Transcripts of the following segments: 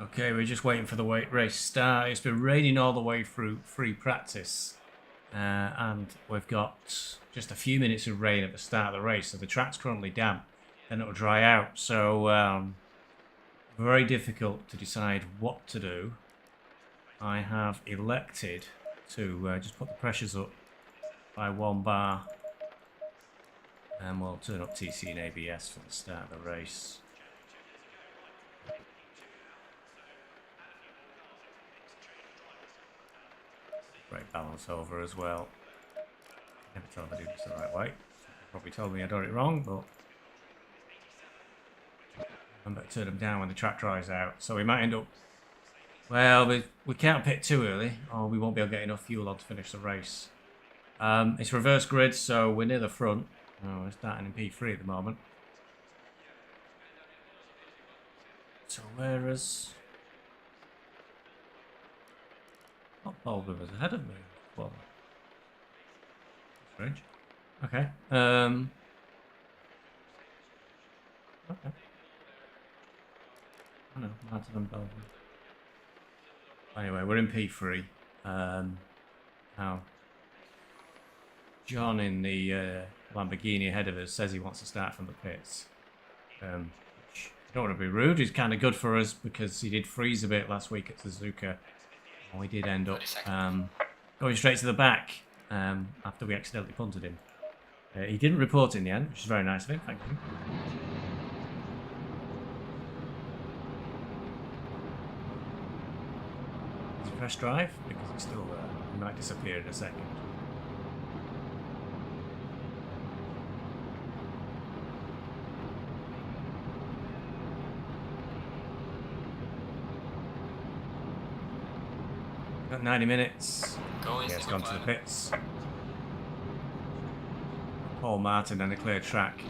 Okay, we're just waiting for the race start. It's been raining all the way through free practice. And we've got just a few minutes of rain at the start of the race. So the track's currently damp. Then it'll dry out. So very difficult to decide what to do. I have elected to just put the pressures up by 1 bar. And we'll turn up TC and ABS for the start of the race. Great balance over as well. Never tell if I do this the right way. Probably told me I got it wrong, but I'm going to turn them down when the track dries out. So we might end up... Well, we can't pit too early, or we won't be able to get enough fuel on to finish the race. It's reverse grid, so we're near the front. Oh, we're starting in P3 at the moment. So whereas... Baldwin was ahead of me. Well, strange. Okay. Okay. I know, Martin and Baldwin. Anyway, we're in P3. Now, John in the Lamborghini ahead of us says he wants to start from the pits. Which, I don't want to be rude. He's kind of good for us because he did freeze a bit last week at Suzuka. We did end up going straight to the back after we accidentally punted him. He didn't report in the end, which is very nice of him, thank you. Is it press drive? Because it's still he might disappear in a second. Got 90 minutes. Yes, gone to the pits. Paul Martin and a clear track.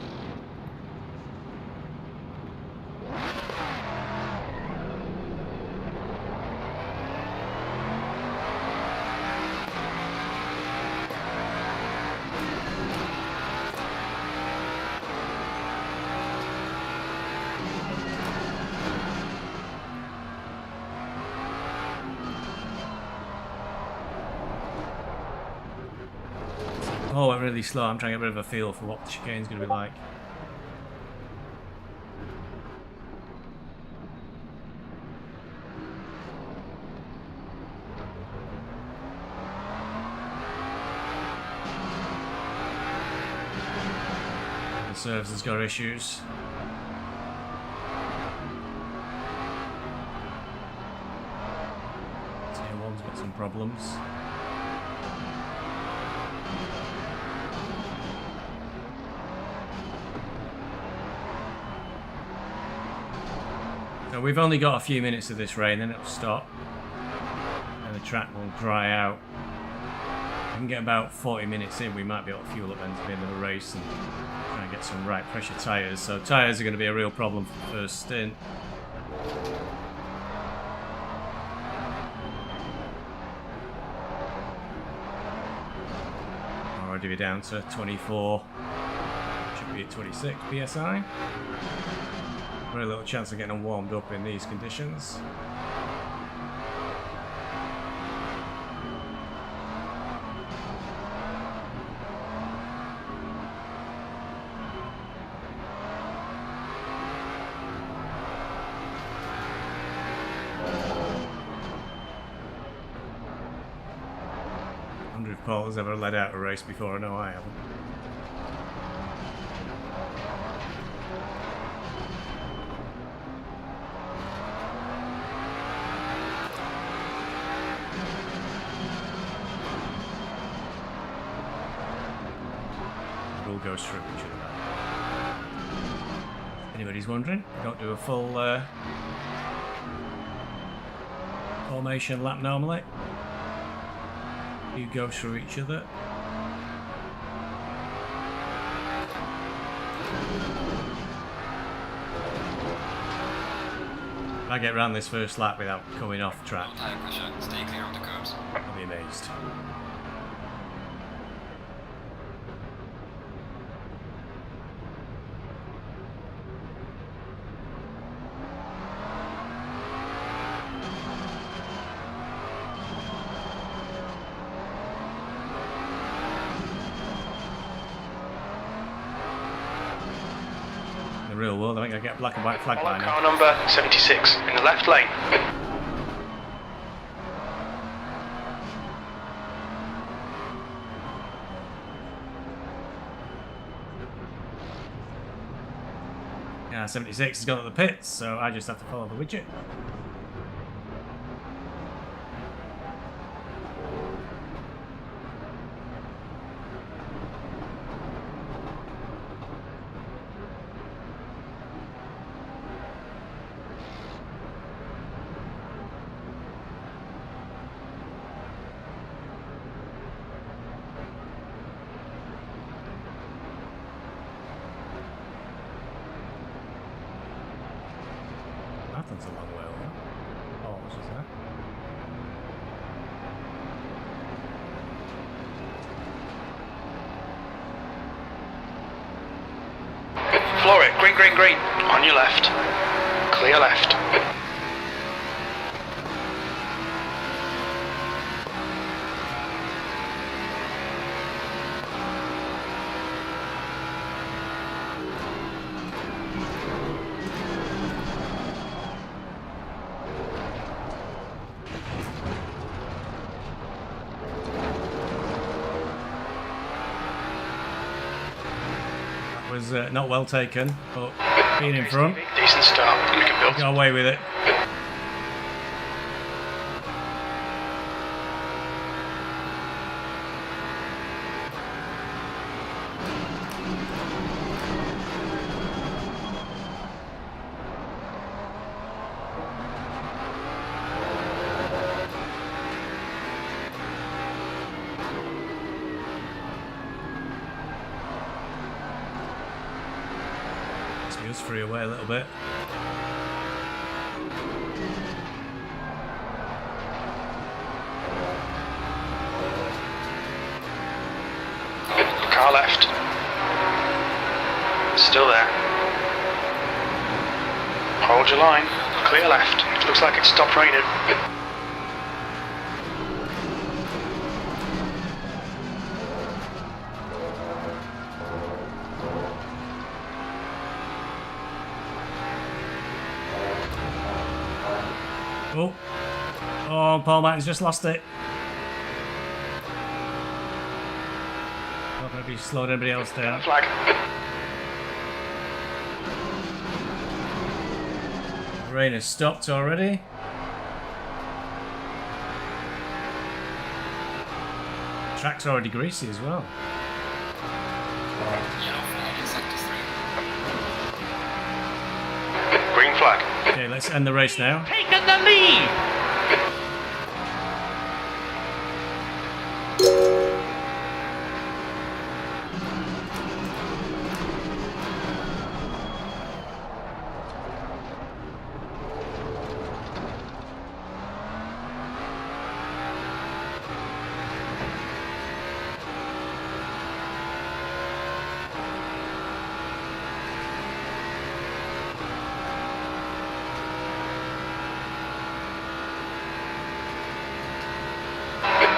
Oh, went really slow. I'm trying to get rid of a feel for what the chicane's going to be like. The serves has got issues. Tier 1's got some problems. So we've only got a few minutes of this rain, then it'll stop and the track will dry out. We can get about 40 minutes in, we might be able to fuel up then to the end of the race and try and get some right pressure tyres. So tyres are going to be a real problem for the first stint. Already we're down to 24, should be at 26 PSI. Very little chance of getting them warmed up in these conditions. I wonder if Paul has ever led out a race before. I know I haven't. Goes through each other. Anybody's wondering, we don't do a full formation lap normally. You go through each other. If I get around this first lap without coming off track, High pressure, stay clear of the curbs. I'll be amazed. real world. I think I get a black and white flag Follow by now. car number 76 in the left lane. Yeah, 76 has gone to the pits, so I just have to follow the widget. That's a long way over. Oh, what's just that? Floor it, green, green, green. On your left. Clear left. Was not well taken, but being in front, Decent start. We can build. got away with it. Just free away a little bit. Car left. Still there. Hold your line. Clear left. It looks like it stopped raining. Oh, oh, Paul Martin's just lost it. Not going to be slowed anybody else down. Flag. The rain has stopped already. The track's already greasy as well. Yellow flag in sector 3. Green flag. Okay, let's end the race now. Taken the lead!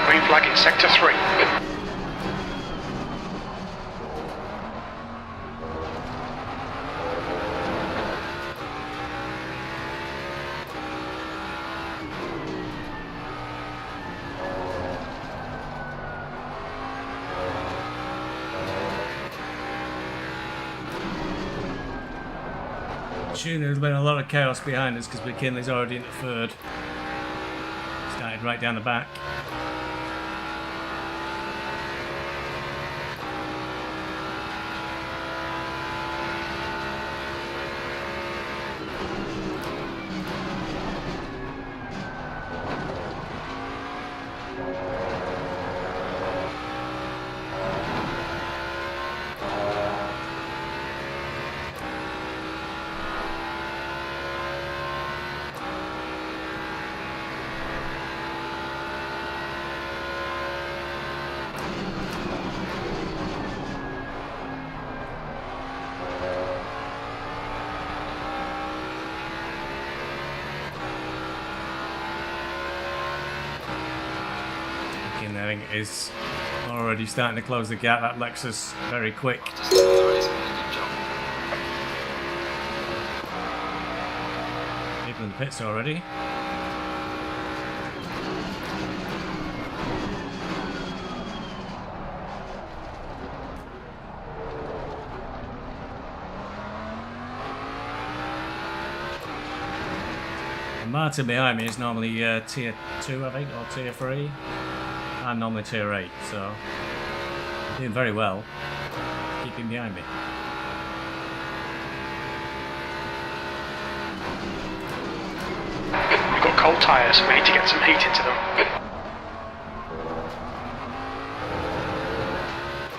Green flag in sector 3. There's been a lot of chaos behind us because McKinley's already in the third. Started right down the back. I think is already starting to close the gap. That Lexus very quick. Just another race, good job. people in the pits already. Martin behind me is normally tier 2, I think, or tier 3. I'm normally tier 8, so doing very well. Keeping behind me. We've got cold tyres, we need to get some heat into them.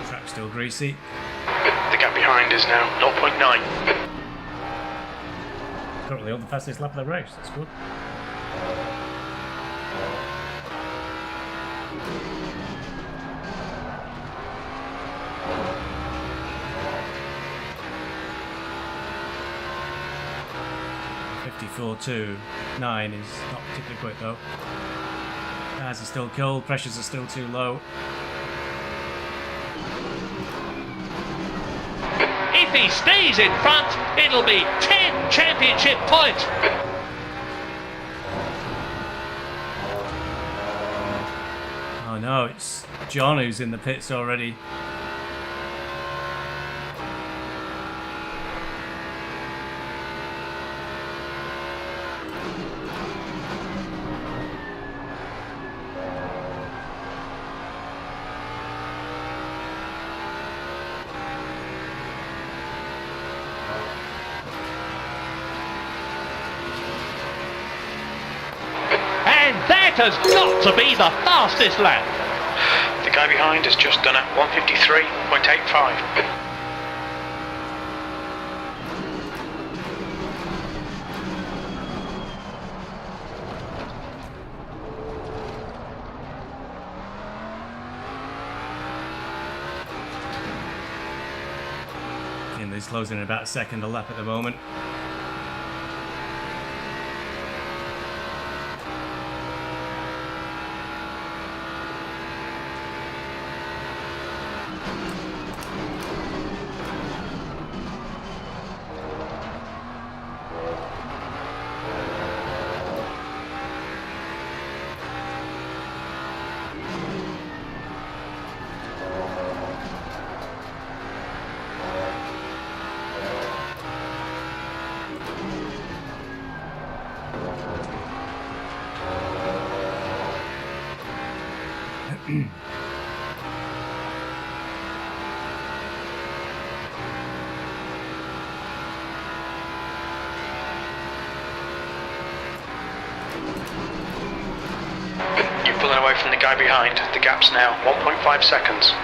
Track's still greasy. The gap behind is now 0.9. Currently on the fastest lap of the race, that's good. .54.29 is not particularly quick though. Cars are still cold, pressures are still too low. If he stays in front, it'll be 10 championship points. Oh no, it's John who's in the pits already. That has got to be the fastest lap. The guy behind has just done a 153.85. He's closing in about a second a lap at the moment. You're pulling away from the guy behind. The gap's now 1.5 seconds.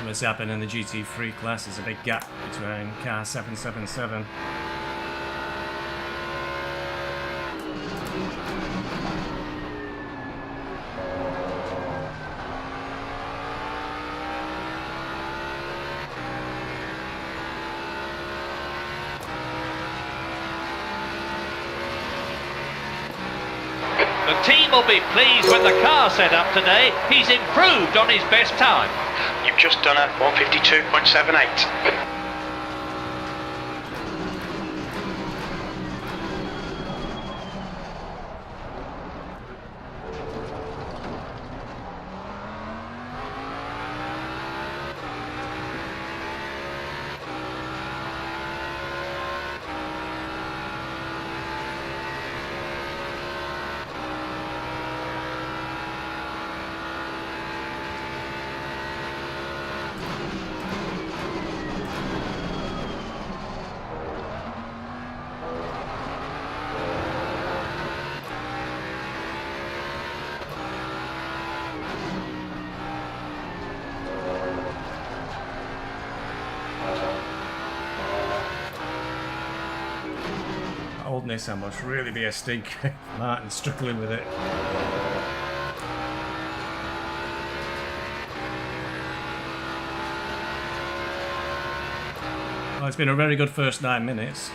What's happened in the GT3 class, there's a big gap between car 777. The team will be pleased with the car set up today. He's improved on his best time. You've just done a 152.78. Old Nissan must really be a stinker. Martin's struggling with it. Well, it's been a very good first 9 minutes.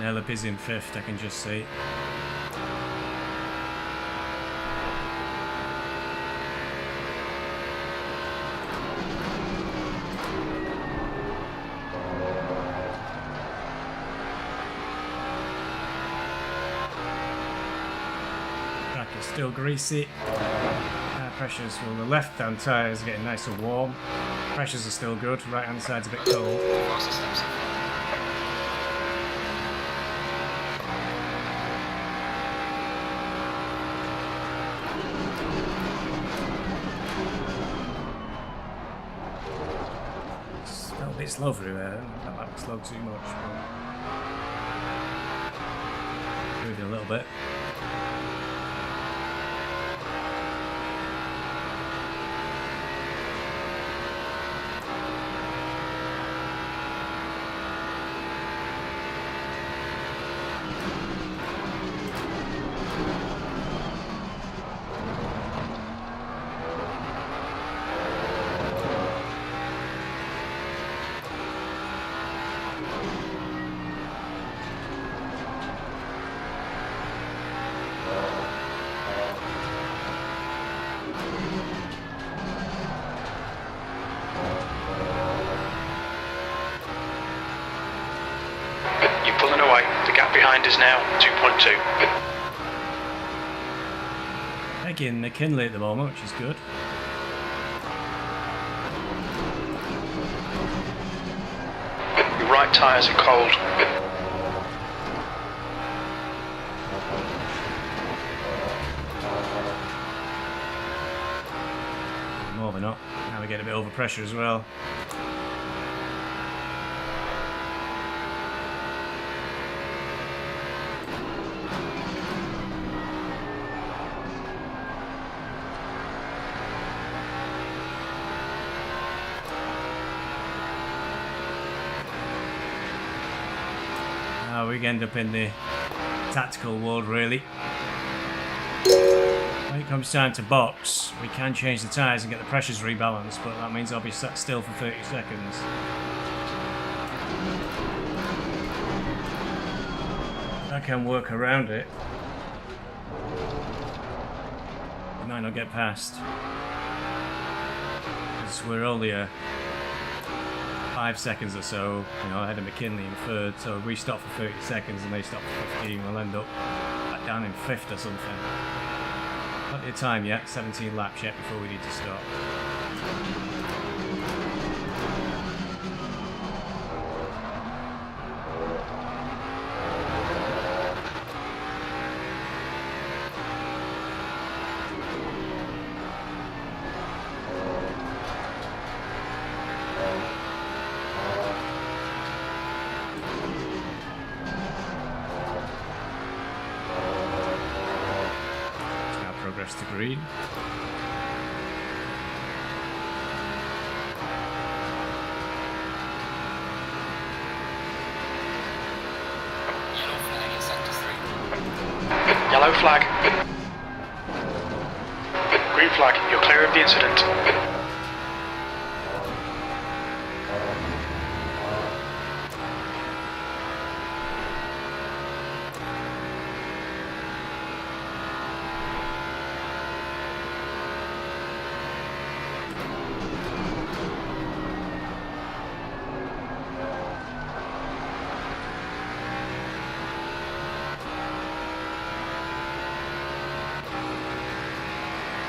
Racelab is in 5th, I can just see. Track is still greasy. Pressures, well, the left-hand tyre is getting nice and warm. Pressures are still good. Right-hand side's a bit cold. Corsa steps in. It's a bit slow through there. Not that slow too much. Moving a little bit. You're pulling away. The gap behind is now 2.2. Again, McKinley at the moment, which is good. Your right tyres are cold. More than not. Now we get a bit over pressure as well. We end up in the tactical world, really. When it comes time to box, we can change the tyres and get the pressures rebalanced, but that means I'll be sat still for 30 seconds. I can work around it. I might not get past. Because we're only 5 seconds or so, you know, ahead of McKinley in 3rd, so if we stop for 30 seconds and they stop for 15, we'll end up back down in 5th or something. Plenty of time yet, 17 laps yet before we need to stop. To green. Yellow flag in sector 3. Yellow flag. Green flag. You're clear of the incident.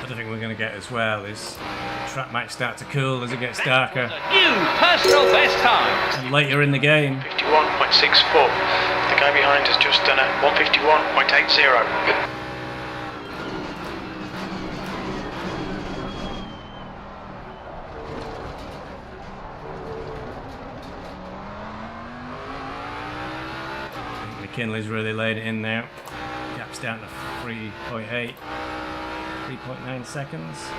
I think we're going to get as well is the track might start to cool as it gets darker. New personal best time. And later in the game. 51.64. The guy behind has just done a 151.80. McKinley's really laid it in now. Gap's down to 3.8. 3.9 seconds.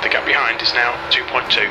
The gap behind is now 2.2.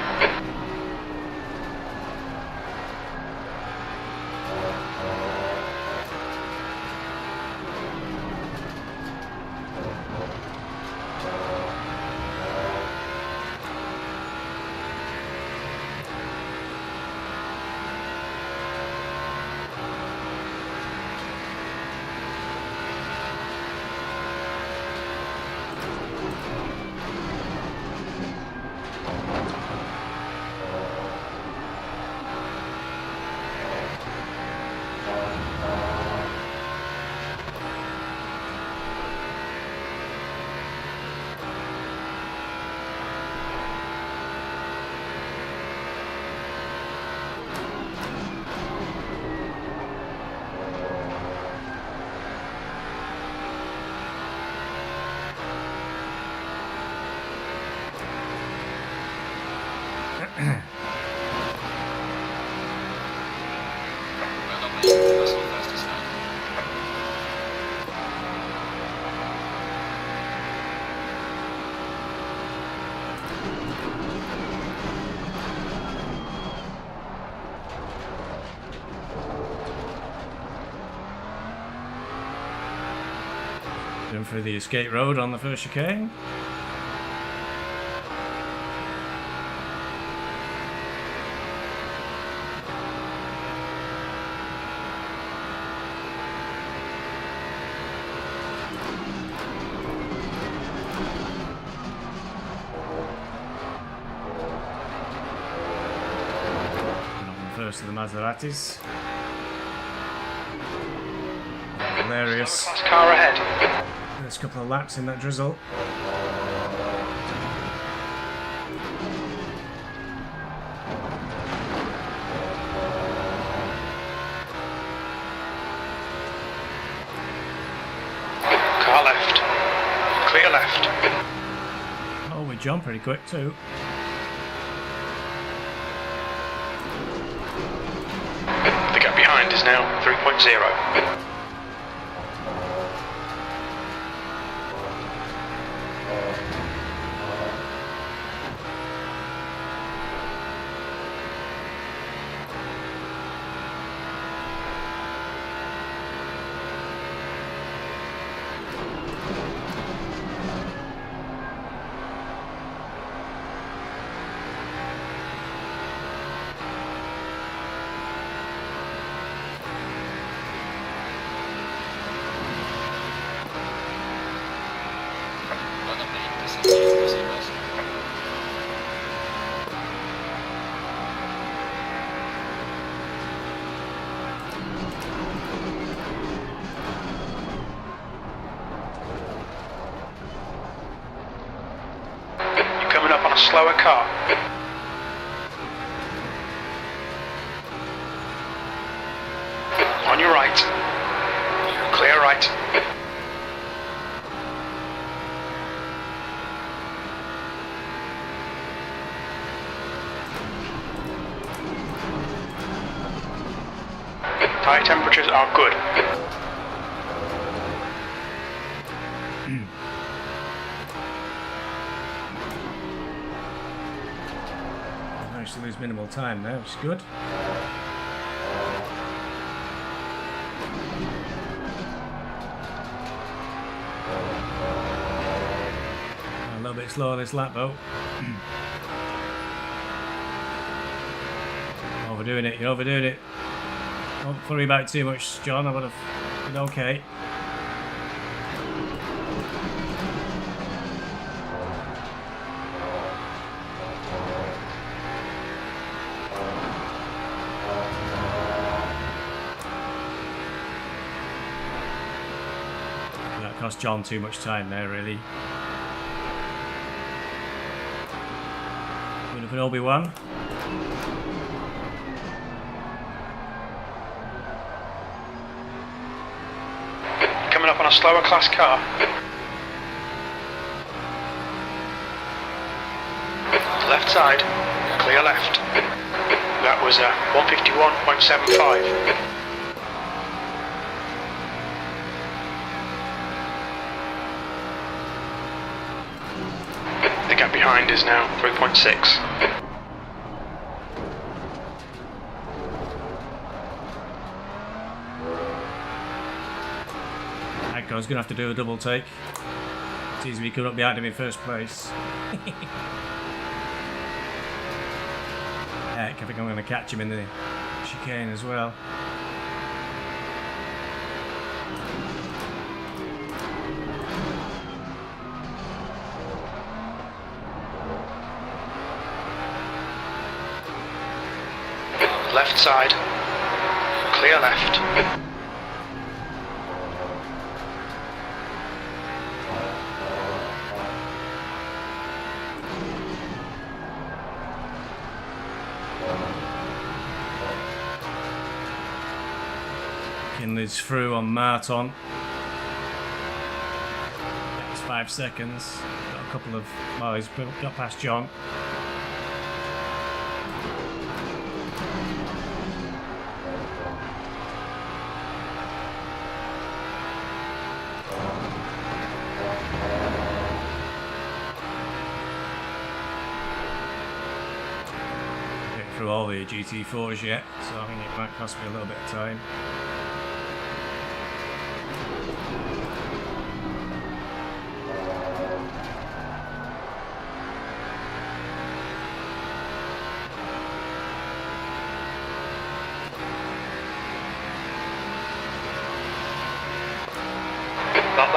Going through the escape road on the first chicane. First of the Maseratis. Hilarious. Class car ahead. There's a couple of laps in that drizzle. Car left. Clear left. Oh, we jump pretty quick too. The gap behind is now 3.0. Well done, mate. This is the Rossi Wilson. You're coming up on a slower car. On your right. Clear right. Tyre temperatures are good. Managed to lose minimal time there, which is good. A little bit slower this lap though. Overdoing it, you're overdoing it. Don't worry about it too much, John. I would have been okay. That cost John too much time there, really. Going up an Obi-Wan. Coming up on a slower class car. Left side. Clear left. That was a 151.75. The gap behind is now 3.6. I was going to have to do a double take. It's easy we could up behind him in first place. Heck, I think I'm going to catch him in the chicane as well. Left side. Clear left. Kinley's through on Marton. Next 5 seconds. Got a couple of. Well, he's got past John. Through all the GT4s yet, so I think it might cost me a little bit of time.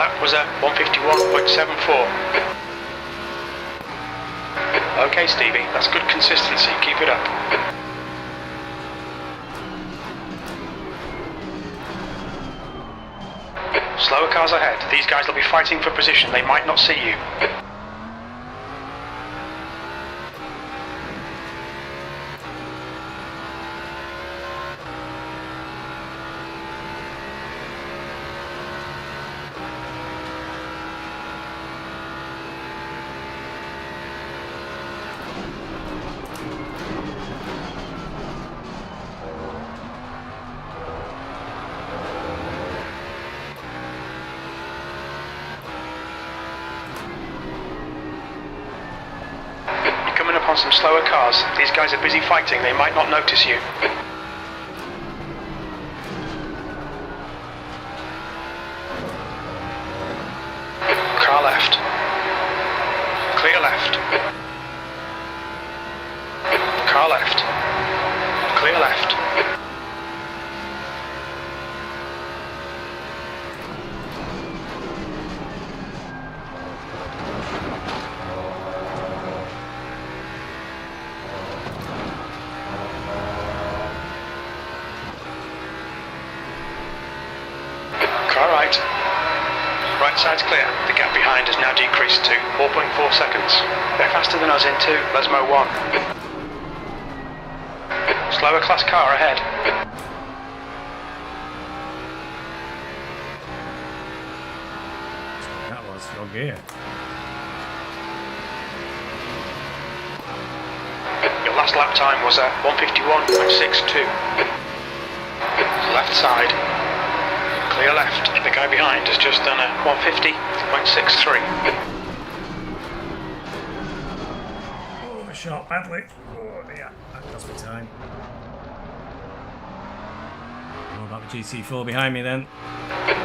lap was a 151.74. Okay, Stevie, that's good consistency. Keep it up. Slower cars ahead. These guys will be fighting for position. They might not see you. On some slower cars. These guys are busy fighting. They might not notice you. Car left. Clear left. Car left. Clear left. Right side's clear. The gap behind has now decreased to 4.4 seconds. They're faster than us into Lesmo 1. Slower class car ahead. That was your gear. Your last lap time was a 151.62. Left side. Clear left. The guy behind has just done a 150.63. Oh, I shot badly. Oh, yeah, that cost me time. What about the GT4 behind me then?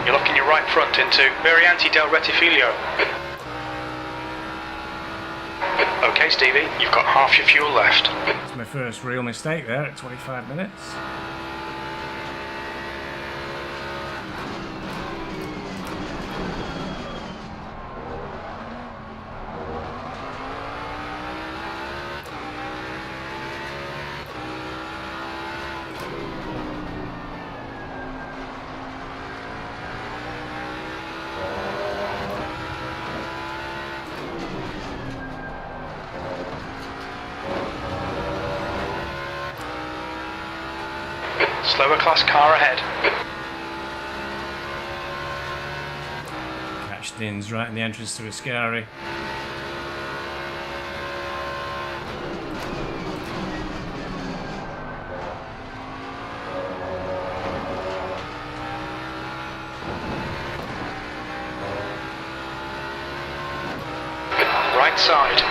You're looking your right front into Variante del Rettifilo. Okay, Stevie, you've got half your fuel left. It's my first real mistake there at 25 minutes. Slower class car ahead. Catch Dins right in the entrance to Ascari. Right side.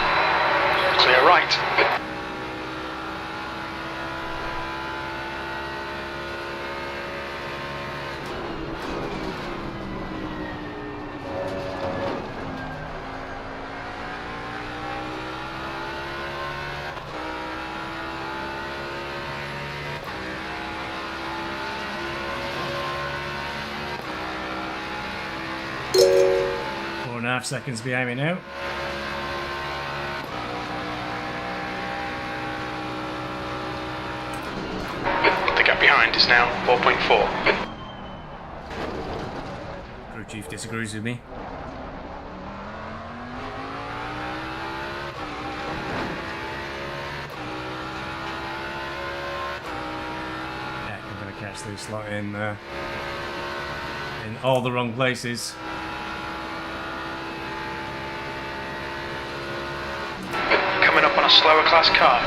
Clear right. Four and a half seconds behind me now. The gap behind is now 4.4. Crew chief disagrees with me. Yeah, I'm going to catch this slot in all the wrong places. Coming up on a slower class car.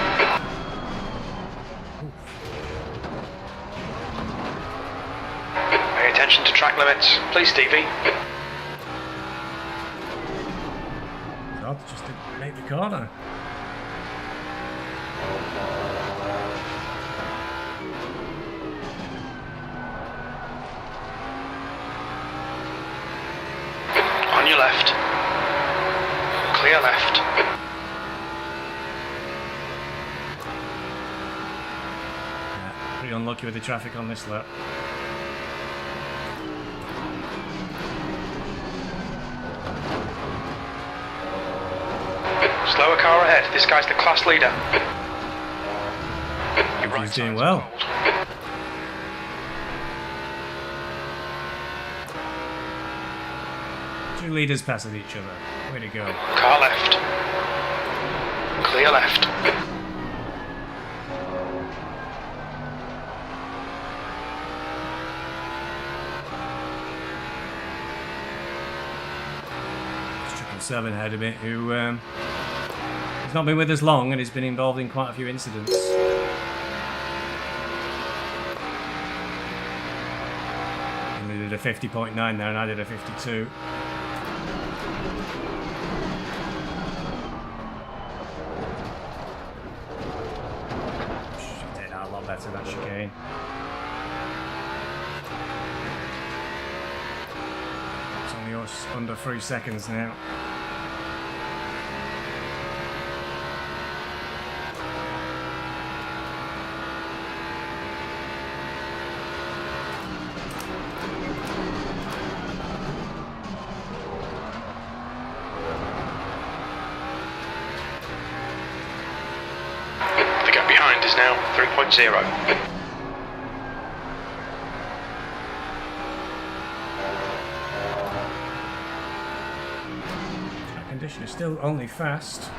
Pay attention to track limits. Please, Stevie. God, just didn't make the corner. On your left. Clear left. Yeah, pretty unlucky with the traffic on this lap. Slower car ahead. This guy's the class leader. Your right He's doing tyres well. are cold. Two leaders passing each other. Way to go. Car left. Clear left. Seven ahead of me, who has not been with us long and has been involved in quite a few incidents. And they did a 50.9 there, and I did a 52. She did a lot better that chicane. It's only us under 3 seconds now. The gap behind is now 3.0. Track condition is still only fast.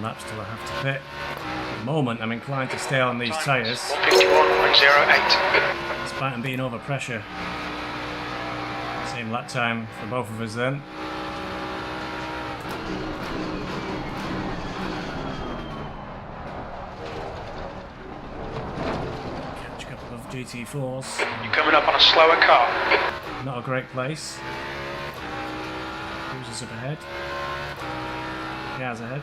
Laps till I have to pit. At the moment, I'm inclined to stay on these tyres, 151.08. despite them being over pressure. Same lap time for both of us then. Catch a couple of GT4s. You're coming up on a slower car. Not a great place. Who's us up ahead? Cars ahead.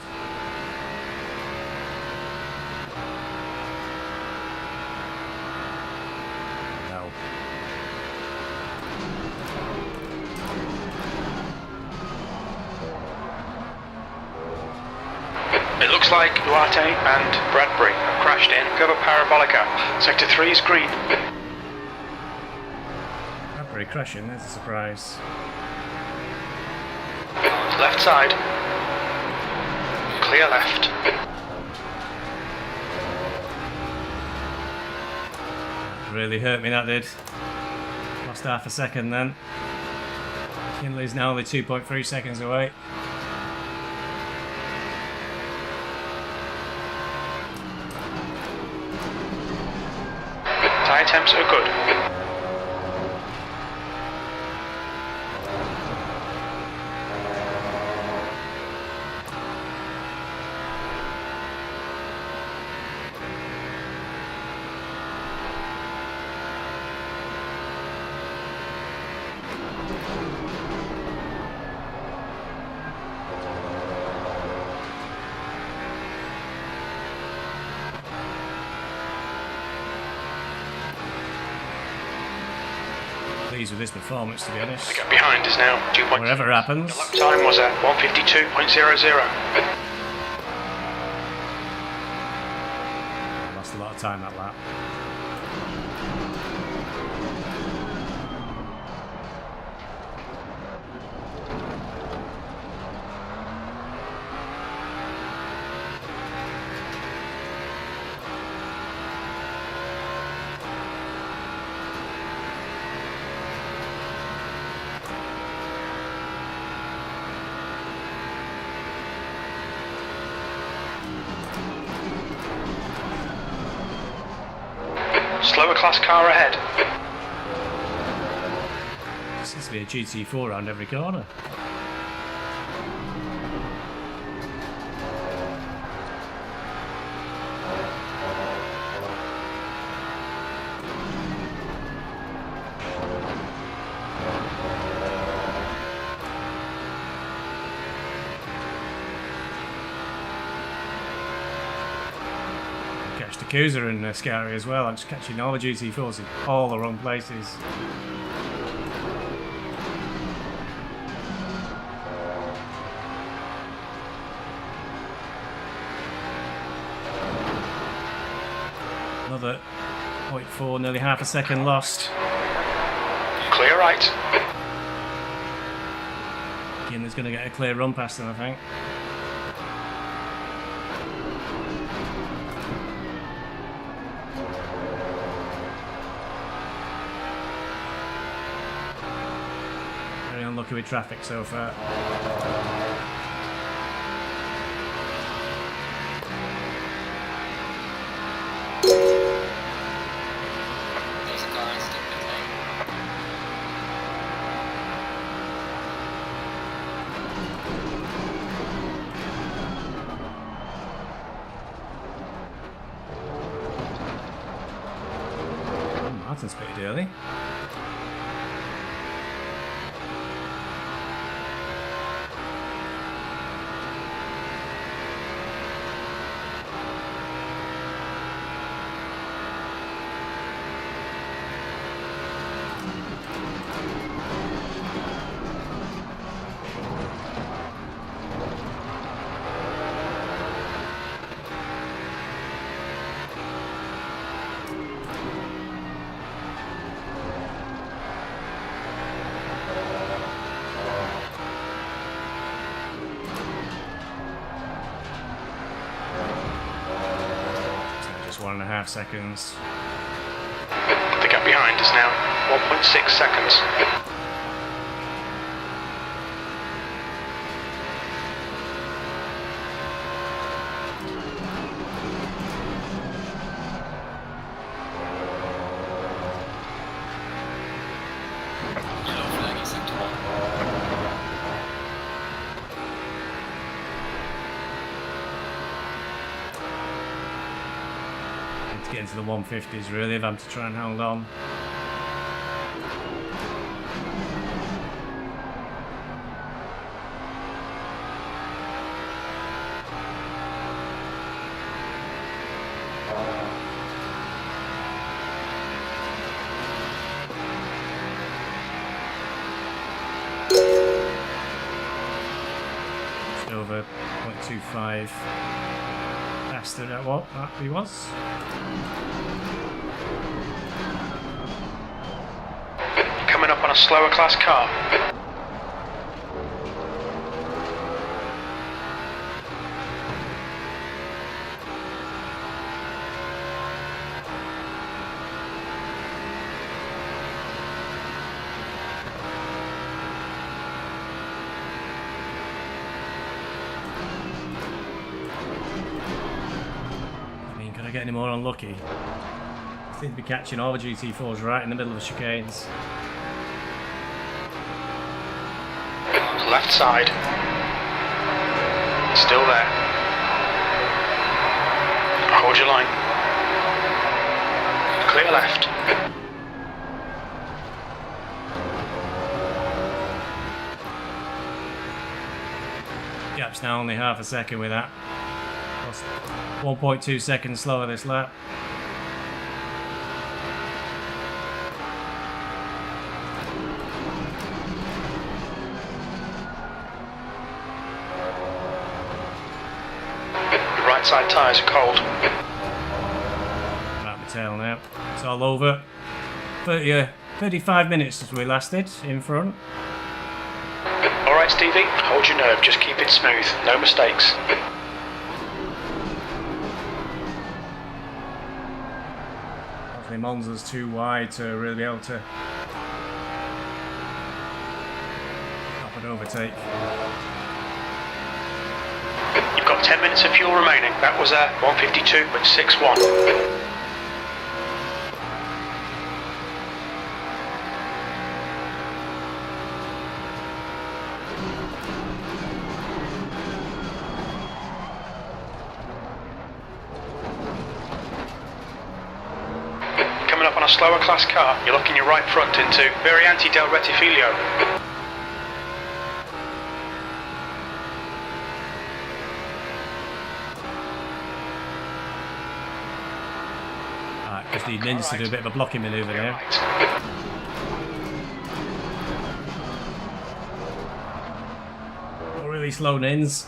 It looks like Duarte and Bradbury have crashed in. Cover Parabolica. Sector 3 is green. Bradbury crashing, there's a surprise. Left side. Clear left. Really hurt me, that did. Lost half a second then. Kinley's now only 2.3 seconds away. Tyre temps are good. Pleased with this performance, to be honest. The gap behind is now 2. Whatever happens. The lap time was at 152.00. Lost a lot of time that lap. Slower class car ahead. Seems to be a GT4 around every corner. Catch the Kuza and Scary as well. I'm just catching all the GT4s in all the wrong places. Another 0.4, nearly half a second lost. Clear right. Ginner's going to get a clear run past him, I think. Very unlucky with traffic so far. There's a car in stick pit lane. Martin's pitted early. Just 1.5 seconds. The gap behind is now 1.6 seconds. Yellow flag in sector 1. Need to get into the 150s really if I'm to try and hold on. Just over 0.25 faster at what that he was. Coming up on a slower class car. I mean, could I get any more unlucky? I seem to be catching all the GT4s right in the middle of the chicanes. Left side. Still there. Hold your line. Clear left. Gap's now only half a second with that. Plus 1.2 seconds slower this lap. The right side tyres are cold. Right the tail now. It's all over. 35 minutes as we lasted in front. Alright Stevie, hold your nerve, just keep it smooth, no mistakes. Hopefully Monza's too wide to really be able to stop an overtake. You've got 10 minutes of fuel remaining, that was a 152.61. slower class car. You're looking your right front into Variante del Rettifiglio. Alright, just need Nins to do a bit of a blocking manoeuvre there. Right. Not really slow Nins.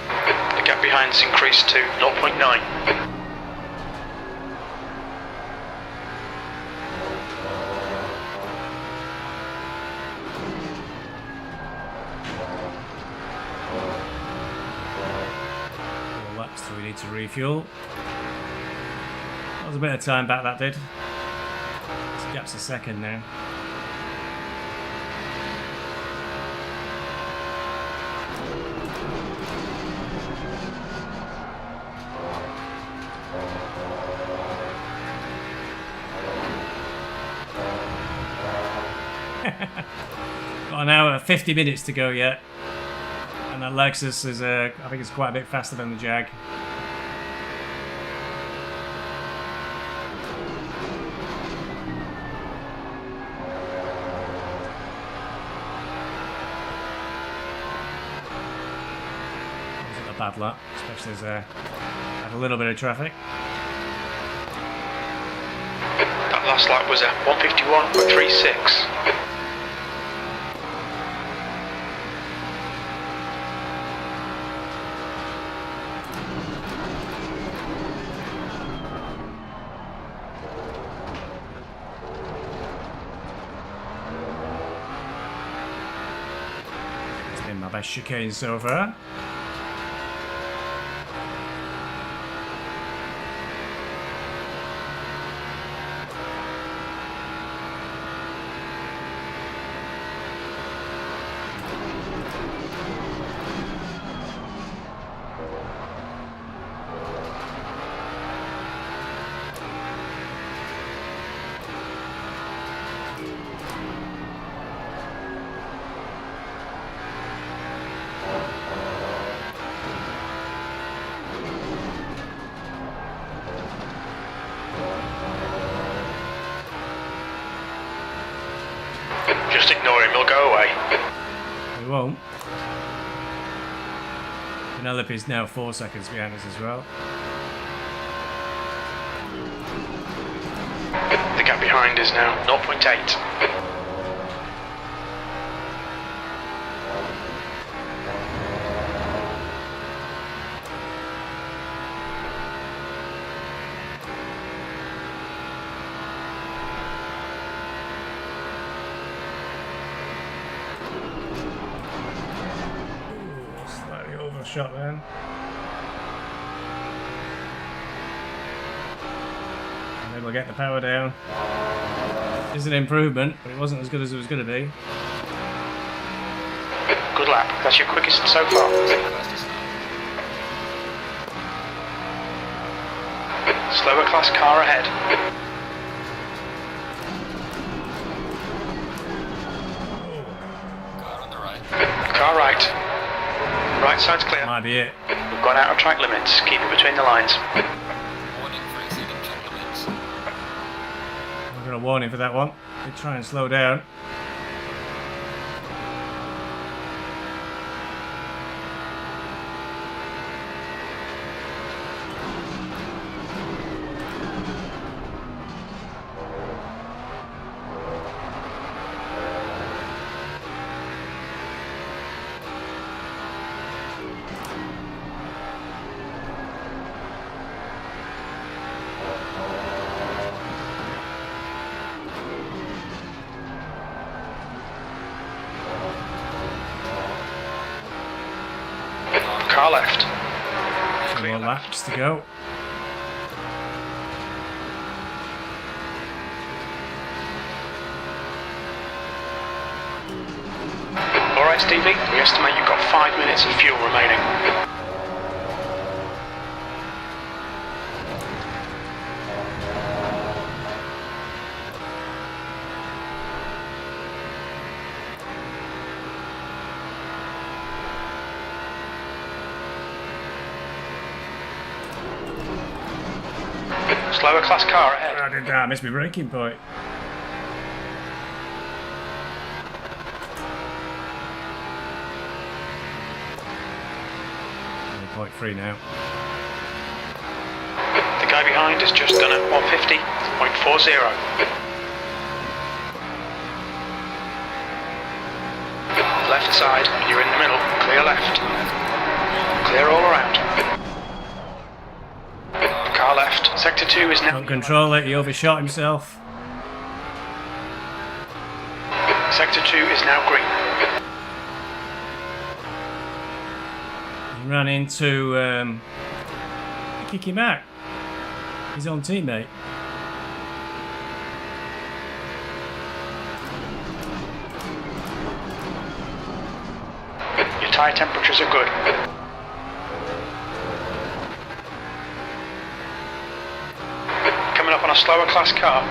The gap behind's increased to 0.9. So we need to refuel. That was a bit of time back, that did. This gap's a second now. Got an hour, 50 minutes to go yet. And that Lexus is, I think it's quite a bit faster than the Jag. Wasn't a bad lap, especially as had a little bit of traffic. That last lap was a 151.36. My best chicane so far. Just ignore him, he'll go away. We won't. Penelope's now 4 seconds behind us as well. The gap behind is now 0.8. Slightly overshot then. And then we'll get the power down. It's an improvement, but it wasn't as good as it was going to be. Good lap. That's your quickest so far. Slower class car ahead. Car on the right. Car right. Right side's clear. Might be it. We've gone out of track limits. Keep it between the lines. Warning for exceeding track limits. I'm going to warn him for that one. They try and slow down. Car left. 2 more laps to go. Alright, Stevie, we estimate you've got 5 minutes of fuel remaining. Slower class car ahead. I did that. I missed my braking point. 0.3 now. The guy behind has just done a 150.40. Left side, you're in the middle. Clear left. Clear all around. Car left. Sector 2 is now... Can't control it, he overshot himself. Sector 2 is now green. He ran into... kick him out. His own teammate. Your tyre temperatures are good. Coming up on a slower class car.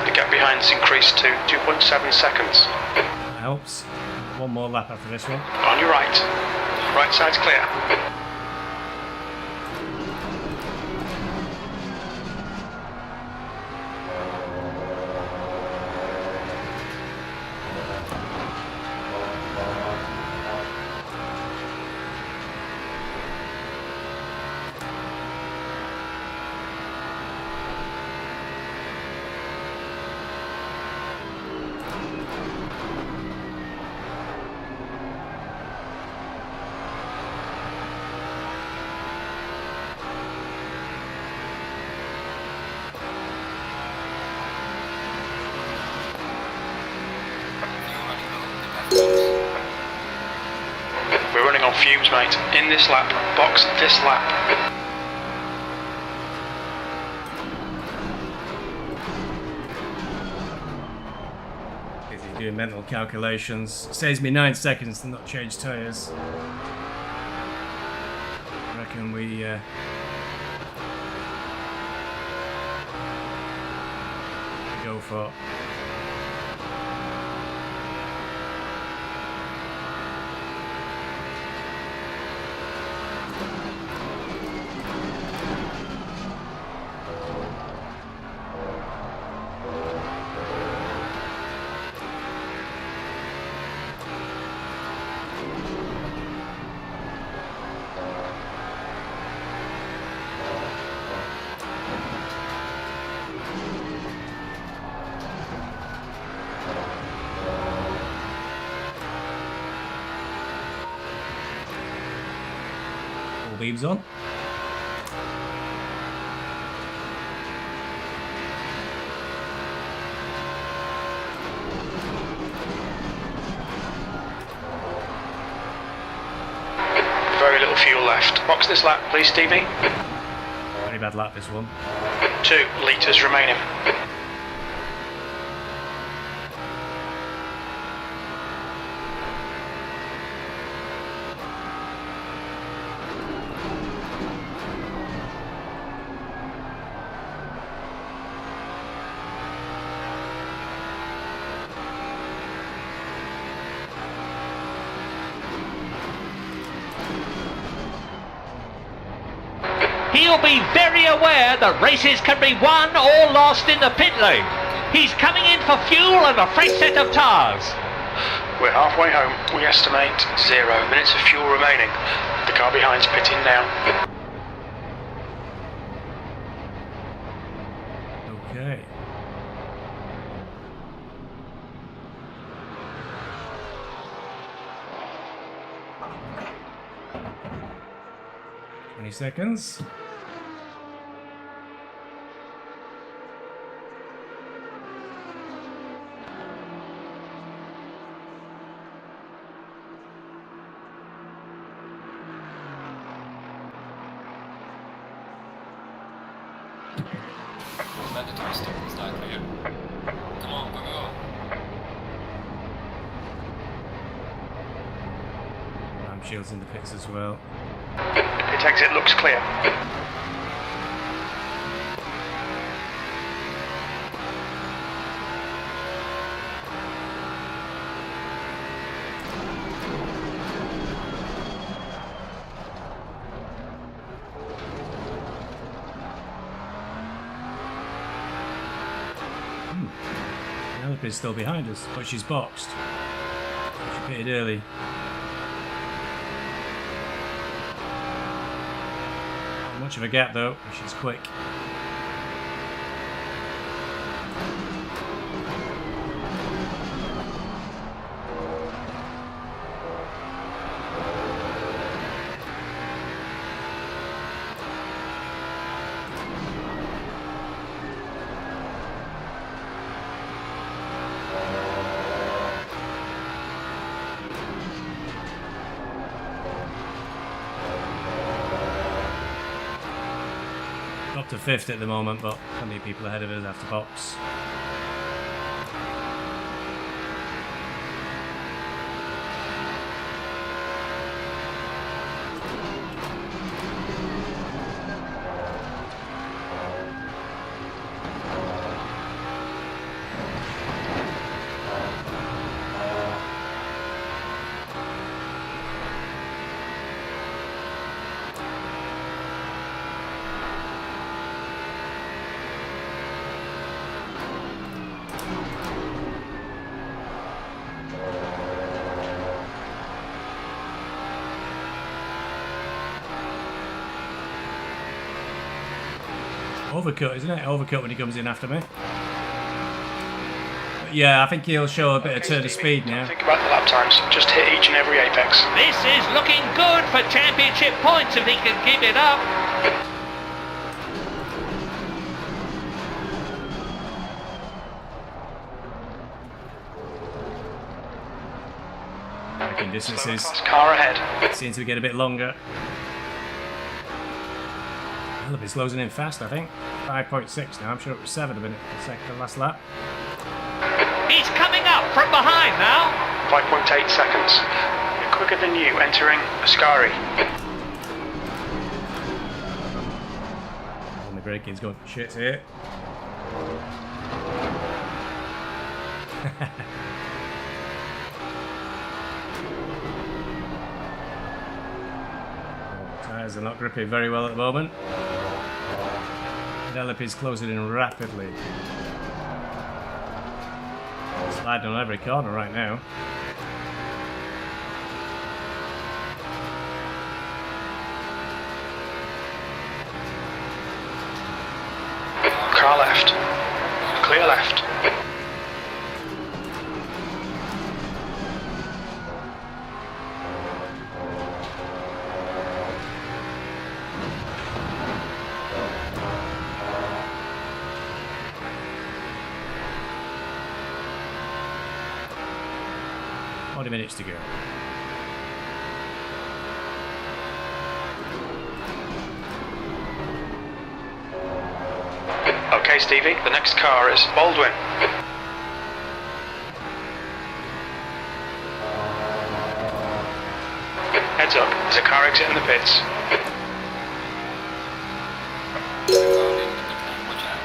The gap behind has increased to 2.7 seconds. That helps. One more lap after this one. On your right. Right side's clear. We're running on fumes, mate. In this lap, box this lap. Busy doing mental calculations. Saves me 9 seconds to not change tyres. I reckon we go for... Beams on. Very little fuel left. Box this lap, please, Stevie. Very bad lap this one. 2 litres remaining. He'll be very aware that races can be won or lost in the pit lane. He's coming in for fuel and a fresh set of tyres. We're halfway home. We estimate 0 minutes of fuel remaining. The car behind's pitting now. Okay. Seconds. Mandatory stop and start clear. Come on, go, go. Ram shields in the pits as well. Pit exit looks clear. Penelope's still behind us, but she's boxed. She pitted early. Not much of a gap though, she's quick. Up to 5th at the moment, but plenty of people ahead of us after box. Overcut, isn't it? Overcut when he comes in after me. But yeah, I think he'll show a bit of turn of speed now. Think about the lap times. Just hit each and every apex. This is looking good for championship points if he can keep it up. Braking distances Car ahead. seem to get a bit longer. Penelope's closing in fast, I think. 5.6 now. I'm sure it was 7 a minute the last lap. He's coming up from behind now. 5.8 seconds. You're quicker than you entering Ascari. And the braking's going shit here. Tyres are not gripping very well at the moment. Penelope's closing in rapidly. Sliding on every corner right now. Car left. Clear left. Minutes to go. Okay, Stevie, the next car is Baldwin. Heads up, there's a car exiting the pits. Watch out.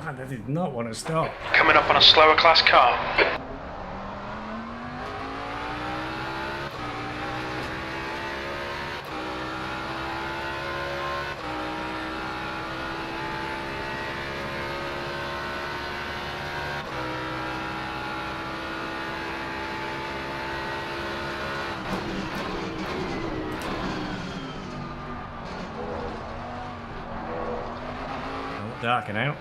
Man, they did not want to stop. Coming up on a slower class car. Darken out.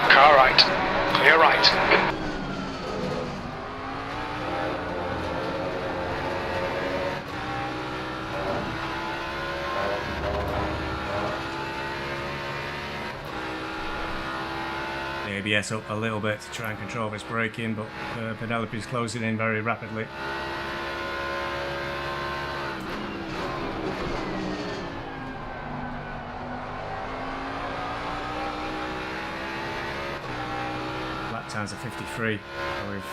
Car right. Clear right. The ABS up a little bit to try and control this braking, but Penelope's closing in very rapidly. times are 53. So we've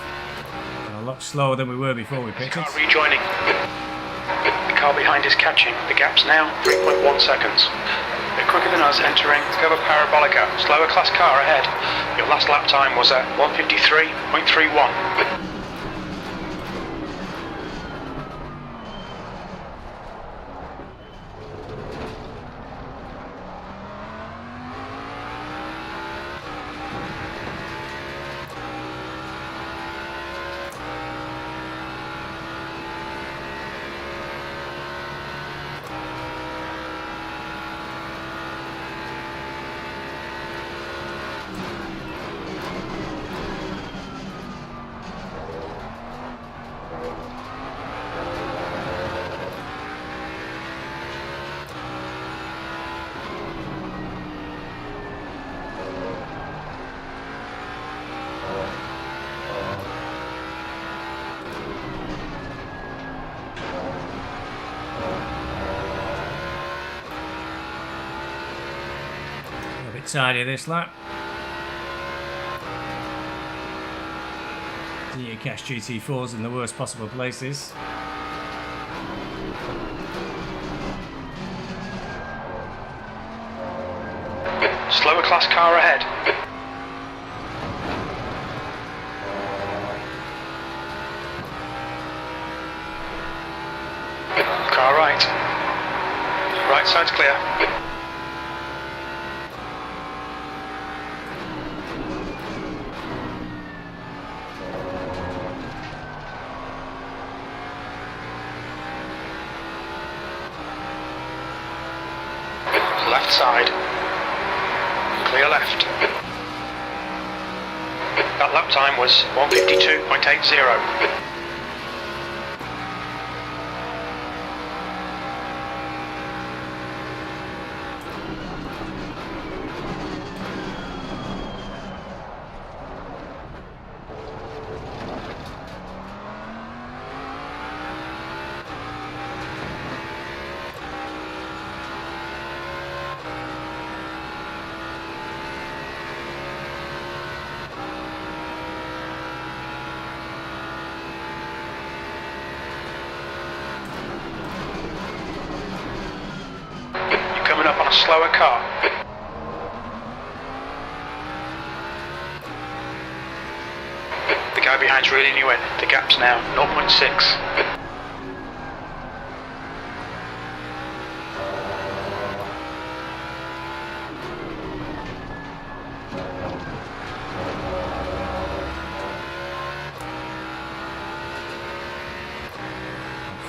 gone a lot slower than we were before we pitted. Car rejoining. The car behind is catching. The gap's now 3.1 seconds. Bit quicker than us entering Curva Parabolica. Slower class car ahead. Your last lap time was at 1:53.31. Tidy this lap. So you catch GT4s in the worst possible places. Slower class car ahead. Car right. Right side's clear. Left side. Clear left. That lap time was 1:52.80. Coming up on a slower car. The guy behind's reeling you in. The gap's now 0.6.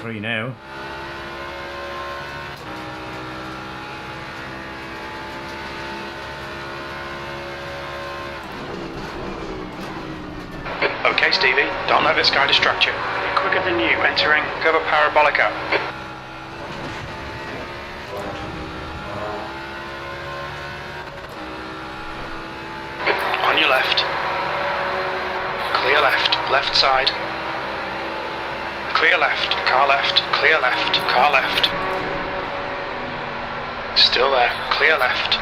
Free now. Okay, Stevie, don't let this guy distract you. You're quicker than you entering Curva Parabolica. On your left. Clear left, left side. Clear left, car left, clear left, car left. Still there, clear left.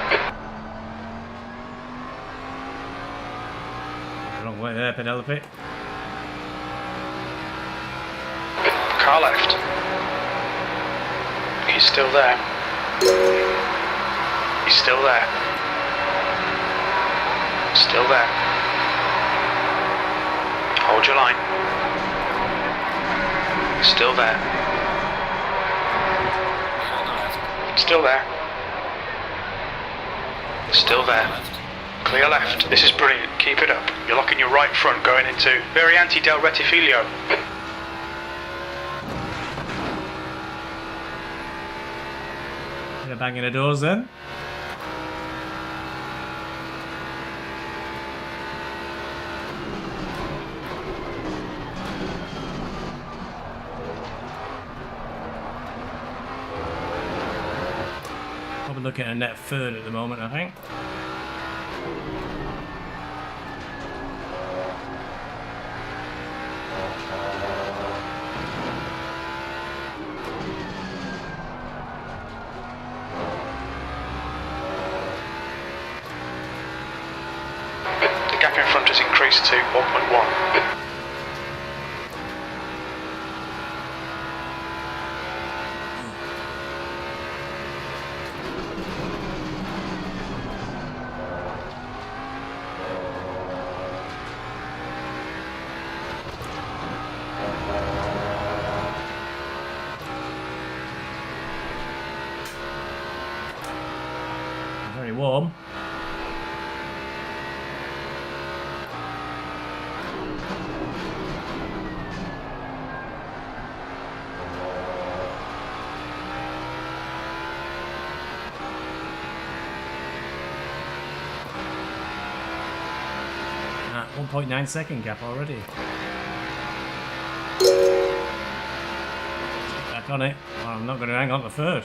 Wrong way there, Penelope. Car left. He's still there. He's still there. Still there. Hold your line. Still there. Still there. Still there. Clear left. This is brilliant. Keep it up. You're locking your right front going into Variante del Rettifiglio. They're banging the doors then. Probably looking at a net third at the moment, I think. gap in front has increased to 1.1. Very warm. At 1.9 second gap already. Back on it. Well, I'm not going to hang on to third.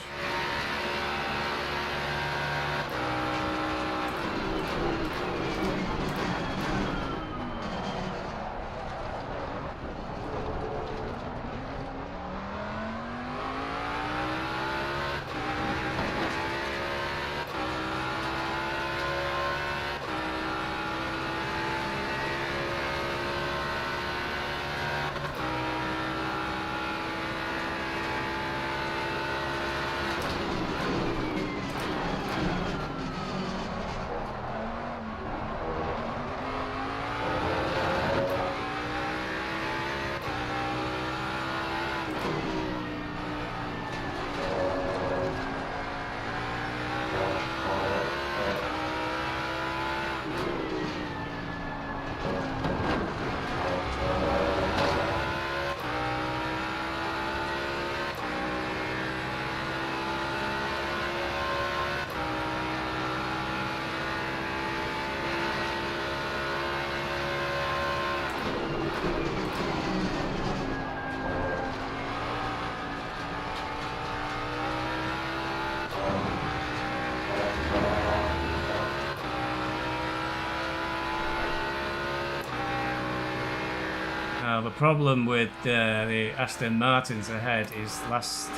The problem with the Aston Martins ahead is last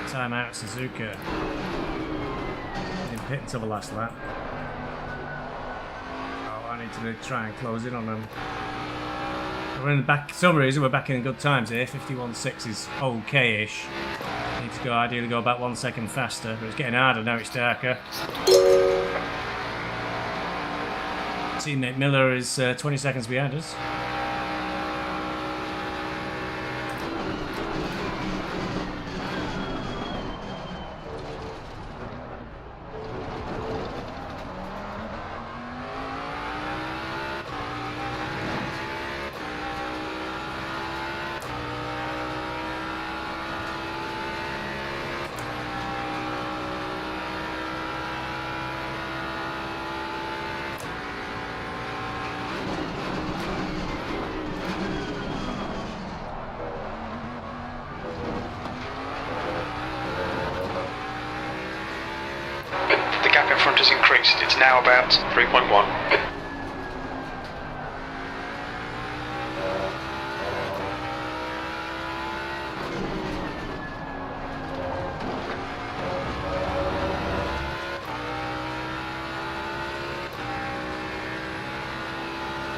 time out Suzuka didn't pit until the last lap. Oh, I need to try and close in on them. We're in the back. For some reason we're back in good times here. 51.6 is okay-ish. Need to ideally go about 1 second faster, but it's getting harder now. It's darker. Teammate Miller is 20 seconds behind us. Has increased. It's now about 3.1.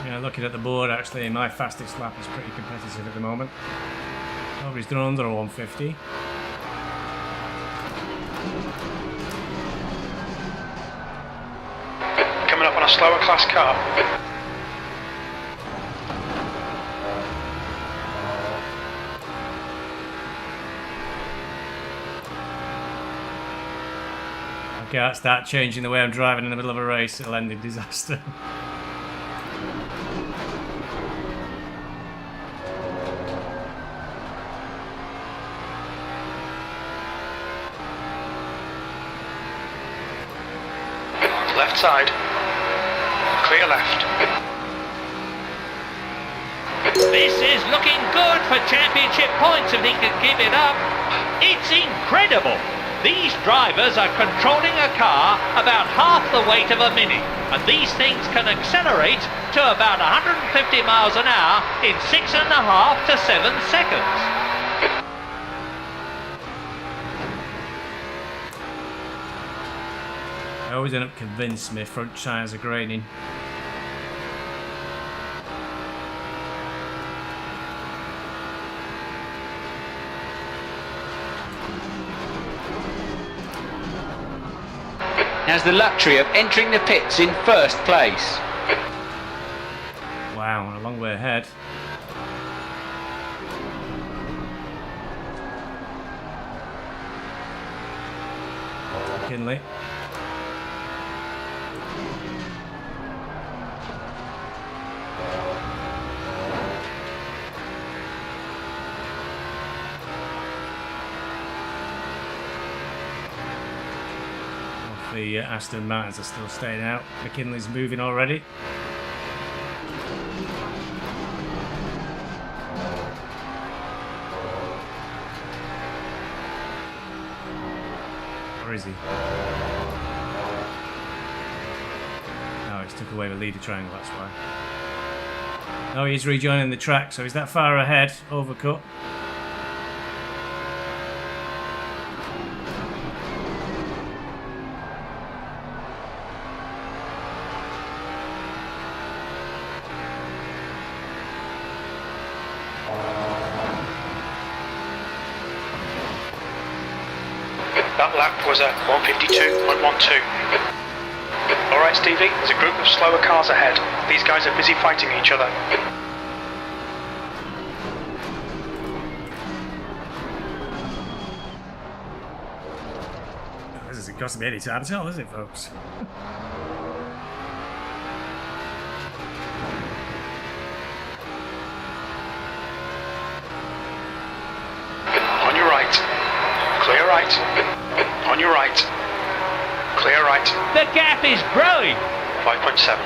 Yeah, looking at the board, actually, my fastest lap is pretty competitive at the moment. Nobody's done under a 150. Up on a slower class car. I can't start changing the way I'm driving in the middle of a race, it'll end in disaster. Left side. Clear left. This is looking good for championship points if he can keep it up. It's incredible. These drivers are controlling a car about half the weight of a Mini, and these things can accelerate to about 150 miles an hour in 6.5 to 7 seconds. I always end up convinced my front tyres are graining. has the luxury of entering the pits in first place. Wow, we're a long way ahead. McKinley. The Aston Martins are still staying out. McKinley's moving already. Where is he? Oh, he's took away the leader triangle, that's why. No, he's rejoining the track, so he's that far ahead. Overcut. That lap was a 152.12. Alright Stevie, there's a group of slower cars ahead. These guys are busy fighting each other. This isn't costing me any time at all, is it, folks? On your right. Clear right. On your right. Clear right. The gap is growing. 5.7.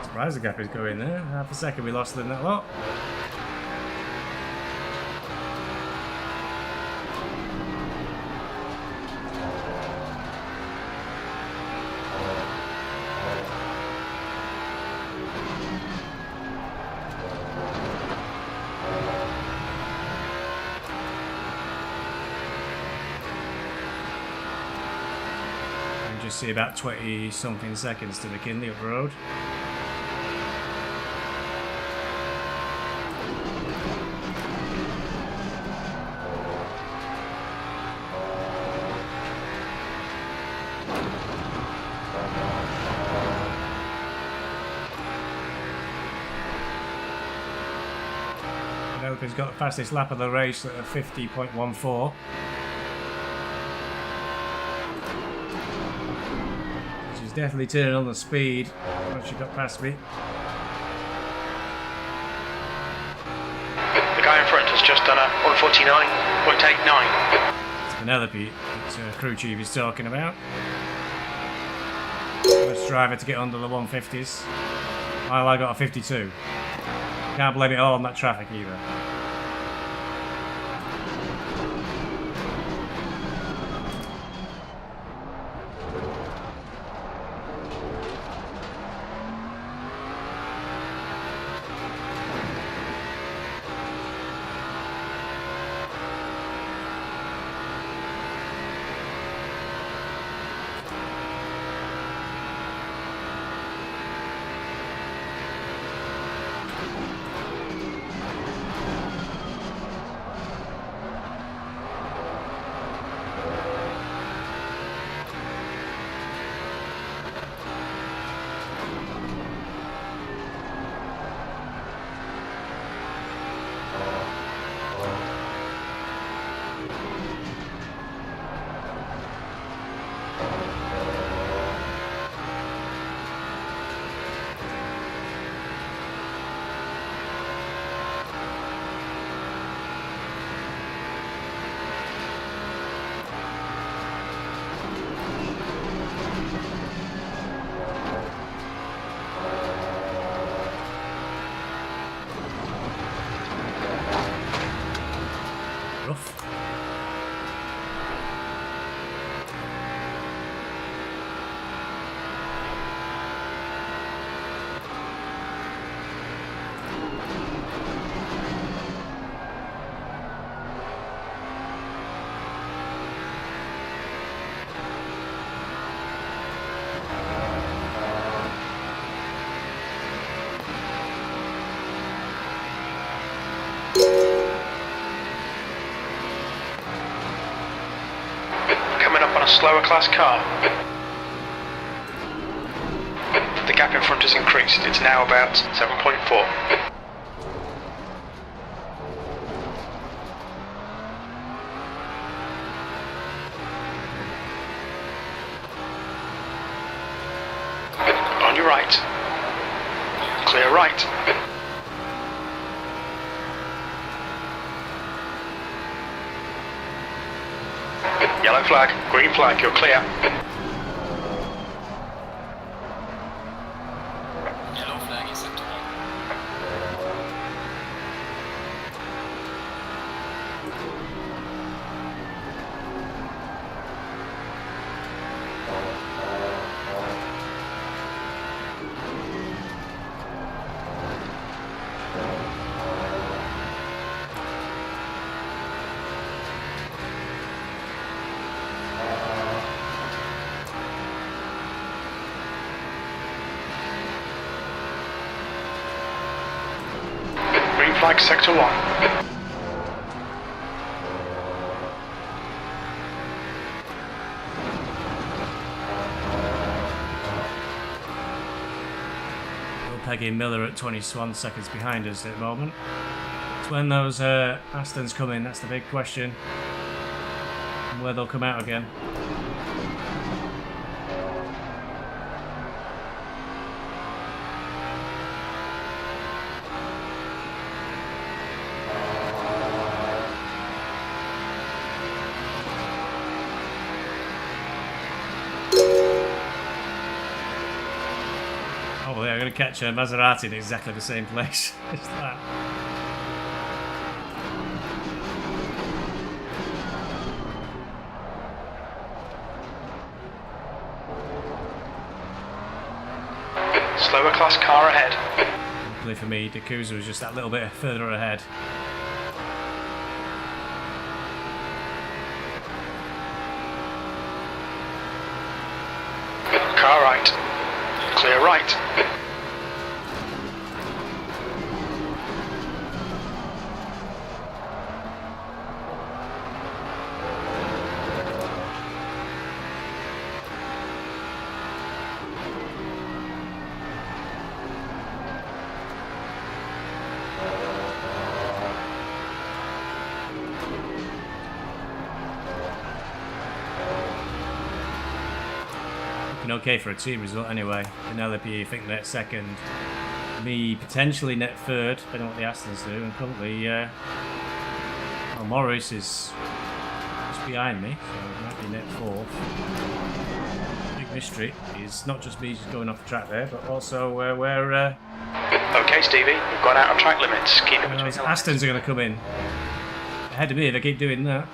Surprised the gap is going there. Half a second we lost them that lot. Just see about 20 something seconds to McKinley up the road. Penelope's got the fastest lap of the race at 50.14. Definitely turning on the speed once she got past me. The guy in front has just done a 149.89. It's Penelope that crew chief is talking about. First driver to get under the 150s. While I got a 52. Can't blame it all on that traffic either. slower class car. The gap in front has increased. It's now about 7.4. On your right. Clear right. Yellow flag, green flag, you're clear. Yellow flag is at Green flag, sector 1. Peggy Miller at 21 seconds behind us at the moment. It's when those Astons come in, that's the big question. And where they'll come out again. Oh, well, I'm going to catch a Maserati in exactly the same place. It's that. Slower class car ahead. Luckily for me, D'Couza was just that little bit further ahead. Car right. Clear right. Okay for a team result anyway. Penelope, I think, net second. Me potentially net third, depending on what the Astons do. And currently, well, Morris is just behind me, so it might be net fourth. Big mystery is not just me just going off the track there, but also where Okay, Stevie, we've gone out of track limits. Keep it between the lines. Astons are going to come in ahead of me if I keep doing that.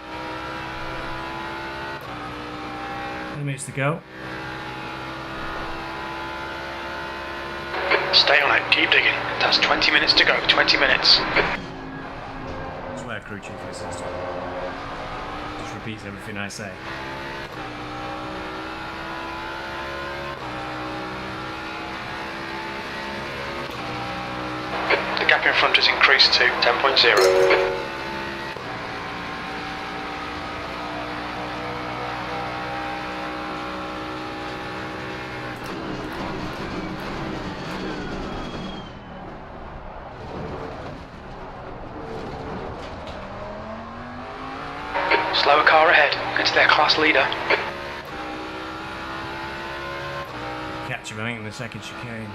10 minutes to go. Stay on it, keep digging. That's 20 minutes to go, 20 minutes. That's where crew chief listens to. Just repeats everything I say. The gap in front has increased to 10.0. Slower car ahead. It's their class leader. Catch him, I think, in the second chicane.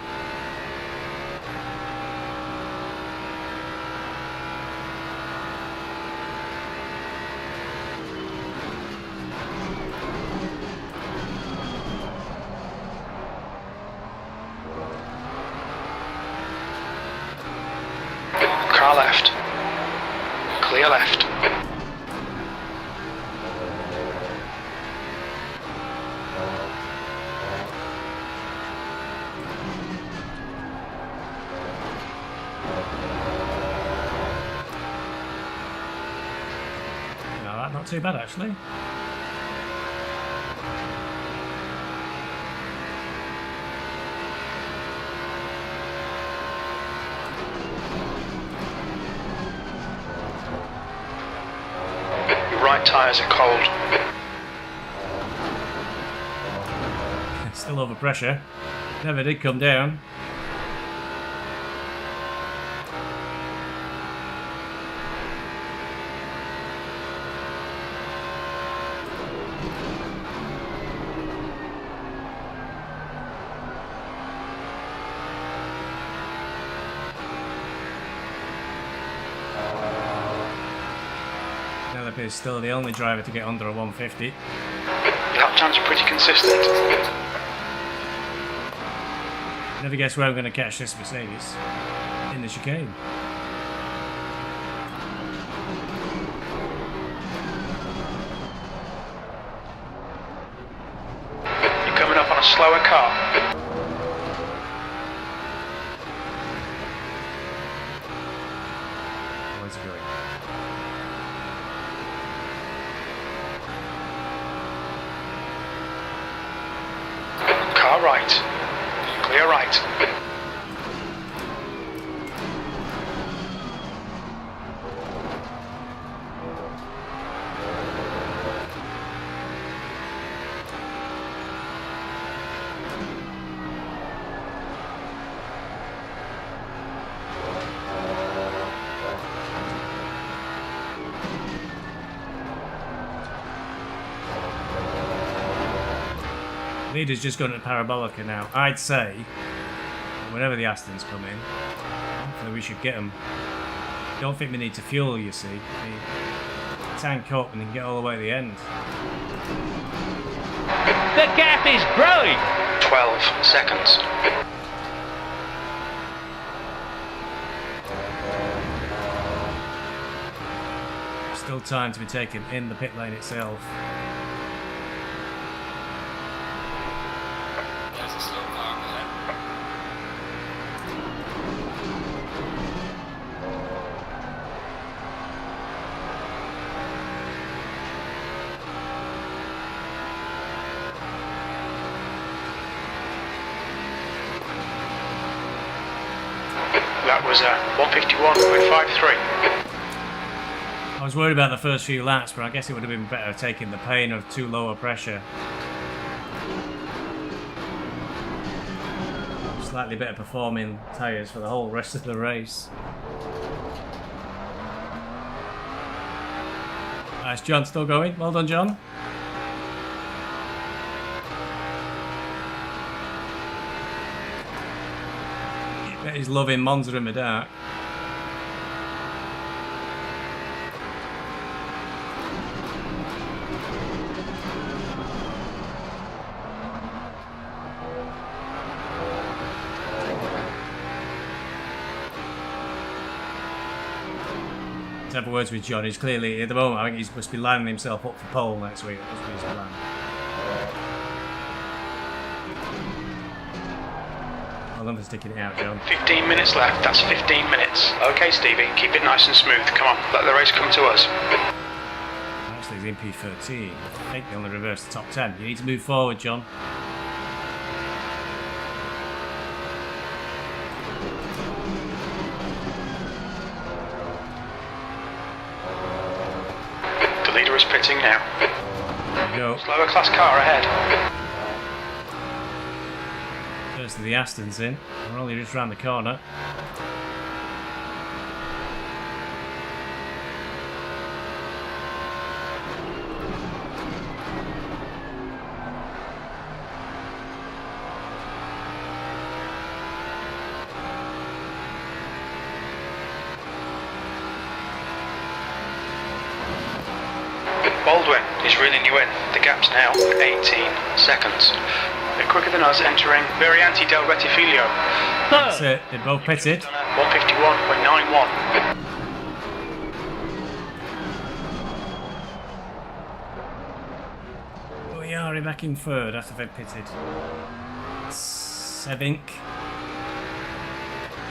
Car left. Clear left. Not too bad, actually. Your right tyres are cold. Still over pressure. Never did come down. Racelab is still the only driver to get under a 150. Lap times are pretty consistent. Never guess where I'm going to catch this Mercedes. In the chicane. You're coming up on a slower car. Where's it going? Car right. Clear right. Leader's just gone to Parabolica now. I'd say, whenever the Astons come in, hopefully we should get them. Don't think we need to fuel, you see. We tank up and then get all the way to the end. The gap is growing. 12 seconds. Still time to be taken in the pit lane itself. There's a slow car ahead. That was 151.53. I was worried about the first few laps, but I guess it would have been better taking the pain of too low a pressure. Slightly better performing tyres for the whole rest of the race. Nice, John, still going. Well done, John. I bet he's loving Monza in the dark. To have words with John, he's clearly, at the moment, I think he must be lining himself up for pole next week. That must be his plan. Well done for sticking it out, John. 15 minutes left. That's 15 minutes. Okay, Stevie, keep it nice and smooth. Come on, let the race come to us. Actually, he's in P13. I think they only reversed the top 10. You need to move forward, John. The leader is pitting now. There we go. Slower class car ahead. First of the Astons in. We're only just round the corner. Baldwin is reeling you in. The gap's now 18 seconds. They're quicker than us, entering Varianti del Rettifiglio. That's it. They both pitted. 151.91. We are back in third after they've pitted. Sevink.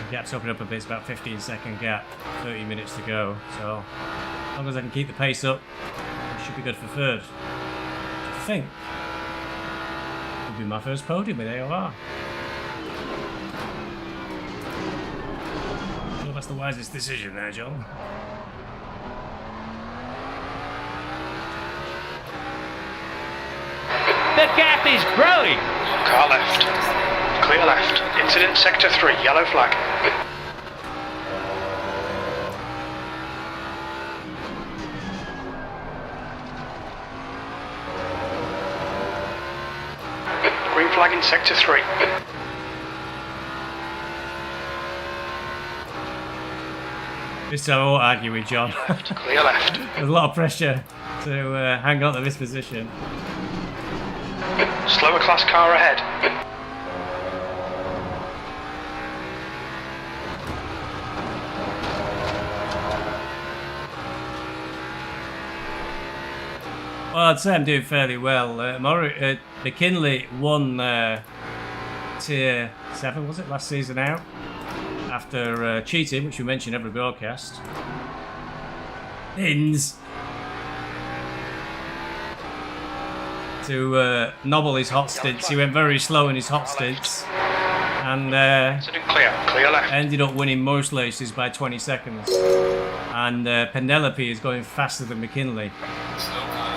The gap's opened up a bit. It's about 15-second gap. 30 minutes to go. So, as long as I can keep the pace up, I should be good for third. I think. Will be my first podium with AOR. I'm sure that's the wisest decision there, John. The gap is growing. Car left. Clear left. Incident sector 3, yellow flag. Green flag in sector 3. This time I won't argue with John. Clear left. There's a lot of pressure to hang on to this position. Slower class car ahead. Well, I'd say I'm doing fairly well. McKinley won Tier 7, was it, last season out? After cheating, which we mention every broadcast. Ins to nobble his hot stints. He went very slow in his hot stints. And Incident clear. Clear left. ended up winning most races by 20 seconds. And Penelope is going faster than McKinley.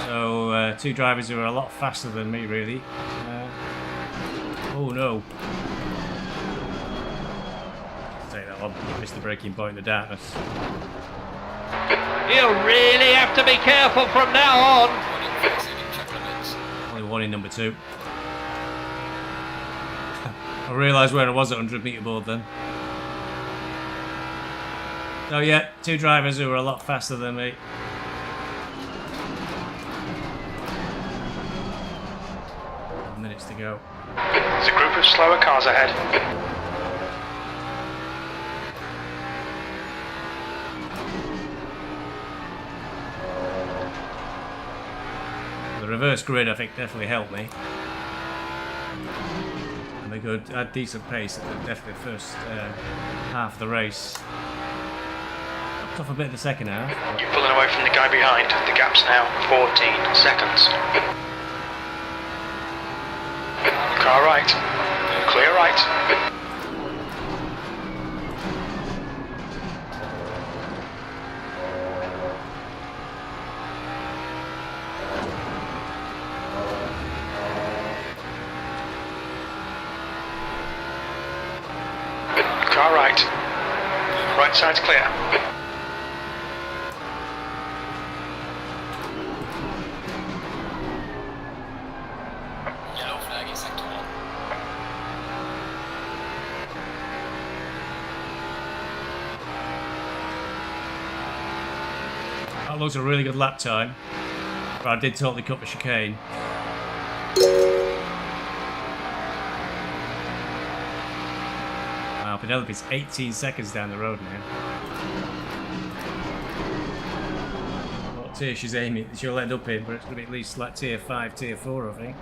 So two drivers who are a lot faster than me, really. Oh no. Take that one. Missed the braking point in the darkness. You'll really have to be careful from now on. Only one in number 2. I realised where I was at 100 metre board then. So yeah, two drivers who are a lot faster than me. Minutes to go. There's a group of slower cars ahead. The reverse grid, I think, definitely helped me. And they had decent pace at definitely the first half of the race. Knocked off a bit in the second half. You're pulling away from the guy behind. The gap's now 14 seconds. Car right. Clear right. Car right. Right side's clear. Yellow flag in sector 1. That looks a really good lap time. But I did totally cut the chicane. Wow, Penelope's 18 seconds down the road now. What tier she's aiming, she'll end up in, but it's going to be at least like tier 5, tier 4, I think.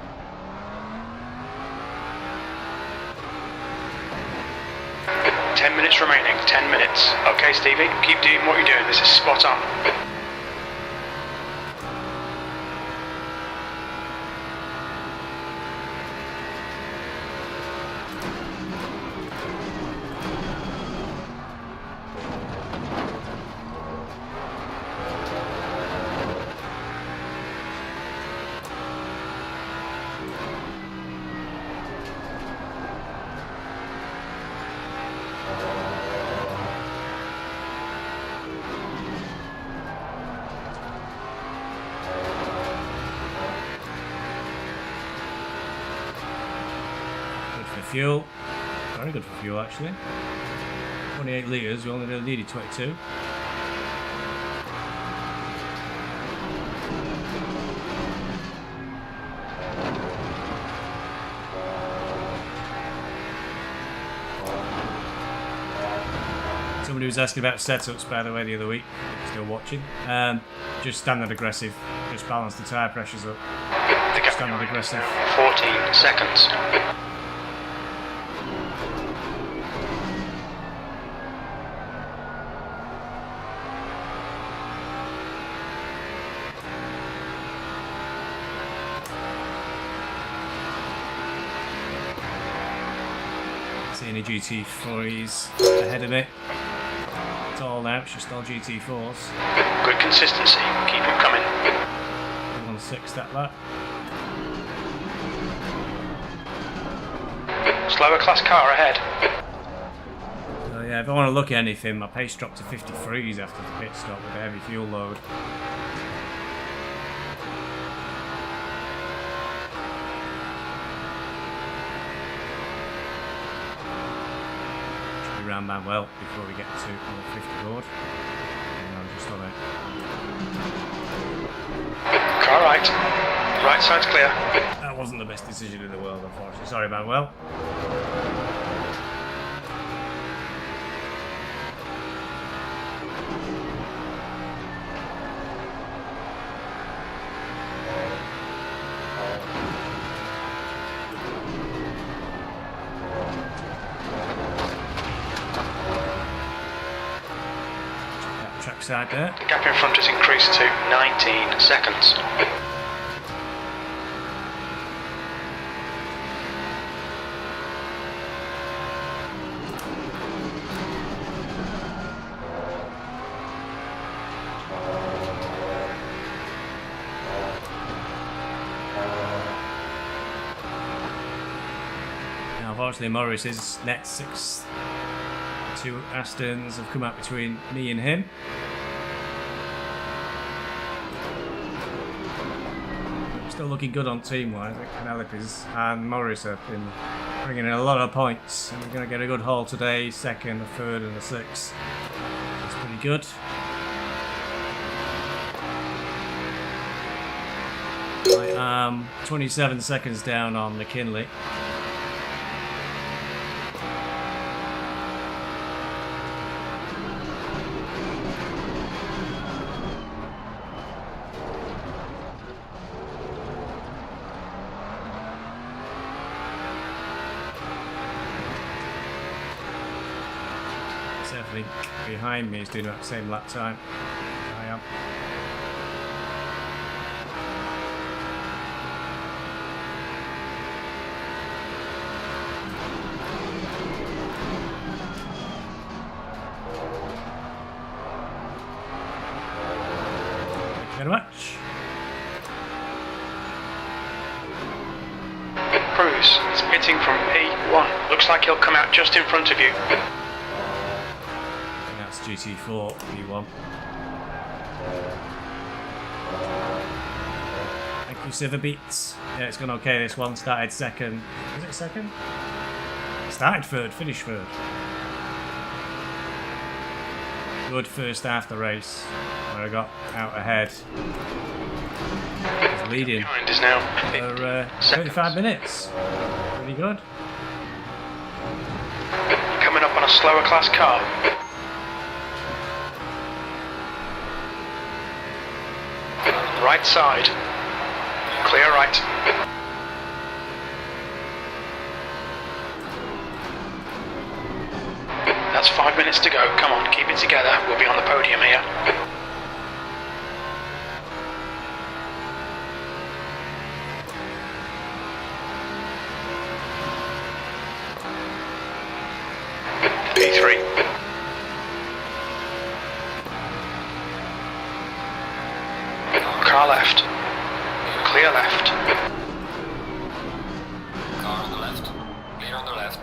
Ten minutes remaining. 10 minutes. Okay, Stevie, keep doing what you're doing. This is spot on. Fuel, very good for fuel actually. 28 litres, we only really needed 22. Somebody was asking about setups, by the way, the other week. Still watching. Just standard aggressive. Just balance the tyre pressures up. Standard aggressive. 14 seconds. Any GT3s ahead of it. It's all now, it's just all GT4s. Good consistency. Keep them coming. 1-6 that lap. Slower class car ahead. So yeah, if I want to look at anything, my pace dropped to 53s after the pit stop with a heavy fuel load. Should be round man well before we get to the 50 board. And I'm just on it. Car right. Right side's clear. That wasn't the best decision in the world, unfortunately. Sorry, Manuel. Trackside there. The gap in front has increased to 19 seconds. Now, unfortunately, Morris's net 6 two Astons have come out between me and him. Still looking good on team-wise. I think Penelope's and Morris have been bringing in a lot of points, and we're going to get a good haul today. Second, a third, and a sixth. That's pretty good. I am 27 seconds down on McKinley. Definitely behind me is doing about the same lap time I am. Thank you very much. Cruz is pitting from P1. Looks like he'll come out just in front of you. That's GT4 P1. Thank you, Silverbeats. Yeah, it's gone okay. This one started second. Was it second? Started third, finished third. Good first half the race, where I got out ahead. I was leading Behind is now for 35 minutes. Pretty good. coming up on a slower class car. Right side. Clear right. That's 5 minutes to go. Come on, keep it together. We'll be on the podium here. P3. Car left. Clear left. Car on the left. Clear on the left.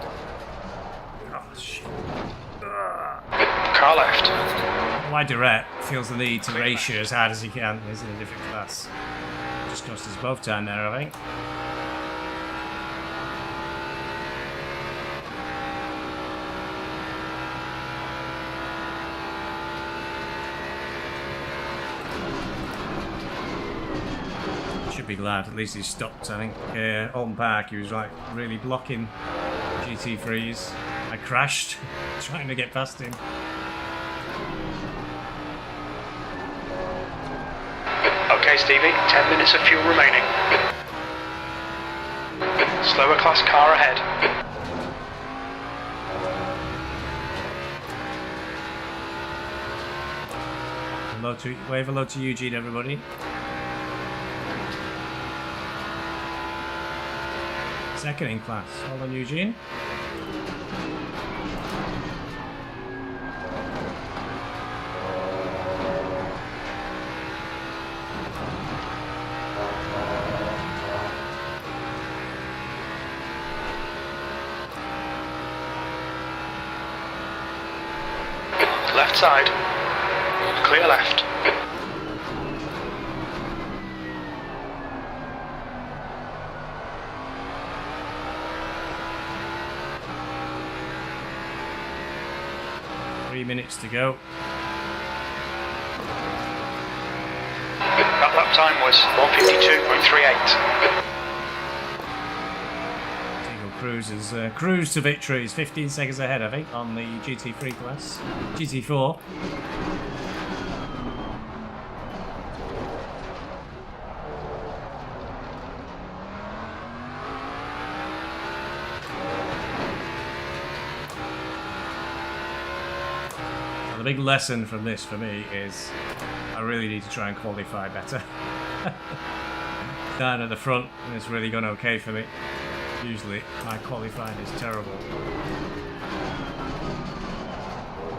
Oh, shit. Car left. Why Direct feels the need to race you as hard as he can. He's in a different class. Just cost us both time there, I think. Should be glad. At least he stopped. I think Alton Park, he was like really blocking GT3s. I crashed trying to get past him. Okay, Stevie, 10 minutes of fuel remaining. Slower class car ahead. Wave hello to Eugene, everybody. Second in class. Hold on, Eugene. left side. Clear left. Minutes to go. That lap time was 152.38. Eagle Cruise has cruised to victory. He's 15 seconds ahead, I think, on the GT3 class. GT4. The big lesson from this for me is I really need to try and qualify better. Down at the front, and it's really gone okay for me. Usually my qualifying is terrible.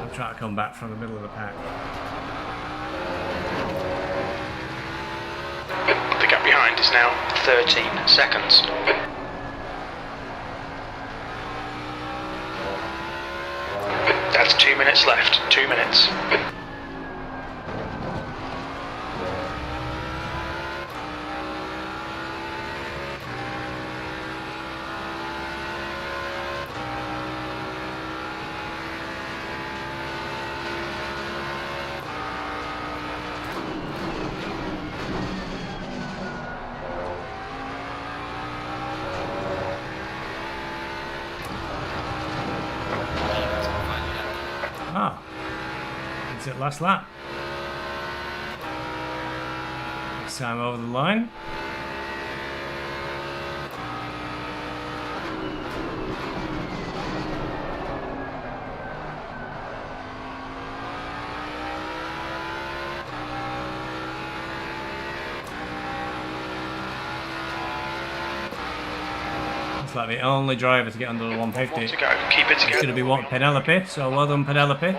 I'm trying to come back from the middle of the pack. The gap behind is now 13 seconds. That's 2 minutes left. 2 minutes. Ah, it's it last lap. Next time over the line. It's like the only driver to get under the 150. One to go. Keep it It's together. going to be what, Penelope, so well done Penelope. 51.34.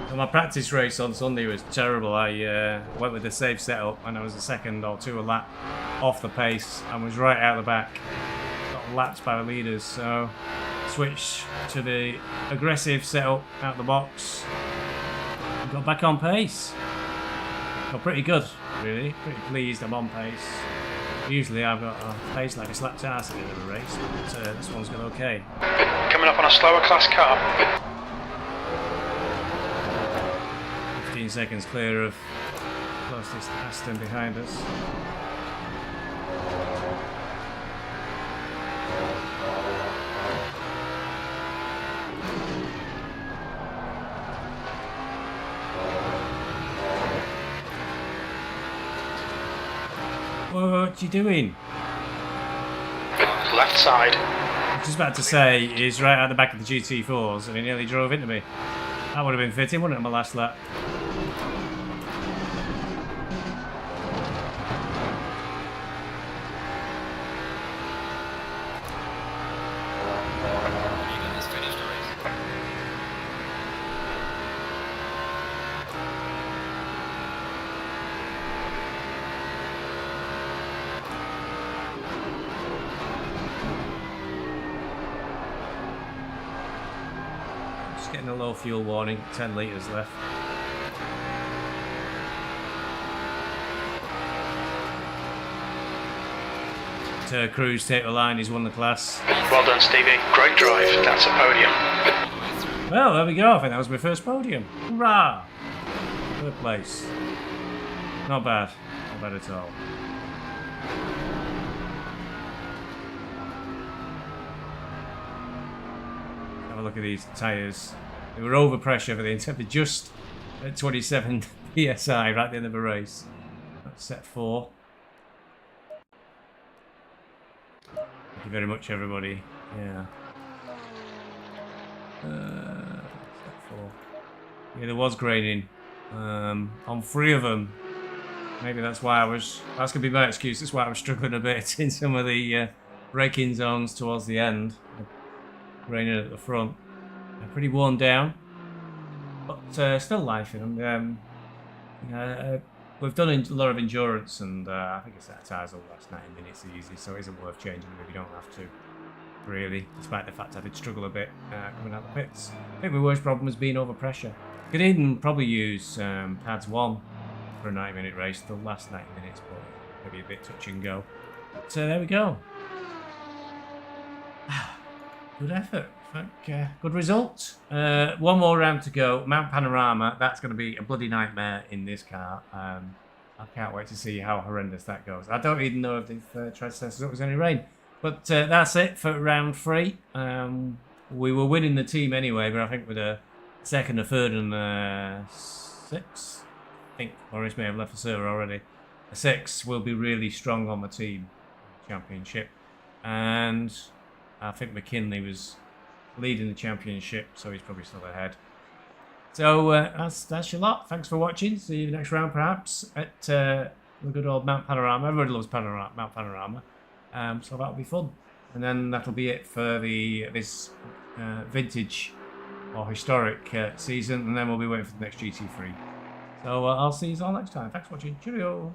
Well, my practice race on Sunday was terrible. I went with the safe setup and I was a second or two a lap off the pace and was right out the back. Got lapped by the leaders, so switched to the aggressive setup out the box. And got back on pace. Got pretty good, really. Pretty pleased I'm on pace. Usually I've got a pace like a slapped ass at the end of a race, but this one's gone okay. Coming up on a slower class car. 15 seconds clear of closest Aston behind us. What you doing? Left side. I was just about to say, he's right at the back of the GT4s and he nearly drove into me. That would have been fitting, wouldn't it, on my last lap? You guys finished the race. Just getting a low fuel warning, 10 litres left. Cruz take the line, he's won the class. Well done, Stevie. Great drive. That's a podium. Well, there we go. I think that was my first podium. Hurrah! Third place. Not bad. Not bad at all. Have a look at these tyres. They were over pressure for the entire, just at 27 psi right at the end of the race. That's set 4. Thank you very much, everybody. Yeah. Set 4. Yeah, there was graining on 3 of them. Maybe that's why that's going to be my excuse. That's why I was struggling a bit in some of the braking zones towards the end. Graining at the front. They're pretty worn down, but still life in them. we've done a lot of endurance, and I think it's that tyres all the last 90 minutes easy, so it isn't worth changing them if you don't have to, really, despite the fact I did struggle a bit coming out of the pits. I think my worst problem was being over pressure. Could even probably use pads 1 for a 90-minute race, the last 90 minutes, but maybe a bit touch and go. So there we go. Good effort. Good result. One more round to go. Mount Panorama, that's going to be a bloody nightmare in this car. I can't wait to see how horrendous that goes. I don't even know if they've tried to test it up with any rain. But that's it for round 3. We were winning the team anyway, but I think with a second, a third, and a 6, I think Morris may have left the server already. A 6 will be really strong on the team championship. And I think McKinley was leading the championship, so he's probably still ahead. So that's your lot. Thanks for watching. See you next round, perhaps, at the good old Mount Panorama. Everybody loves Mount Panorama. So that'll be fun. And then that'll be it for this vintage or historic season. And then we'll be waiting for the next GT3. So I'll see you all next time. Thanks for watching. Cheerio.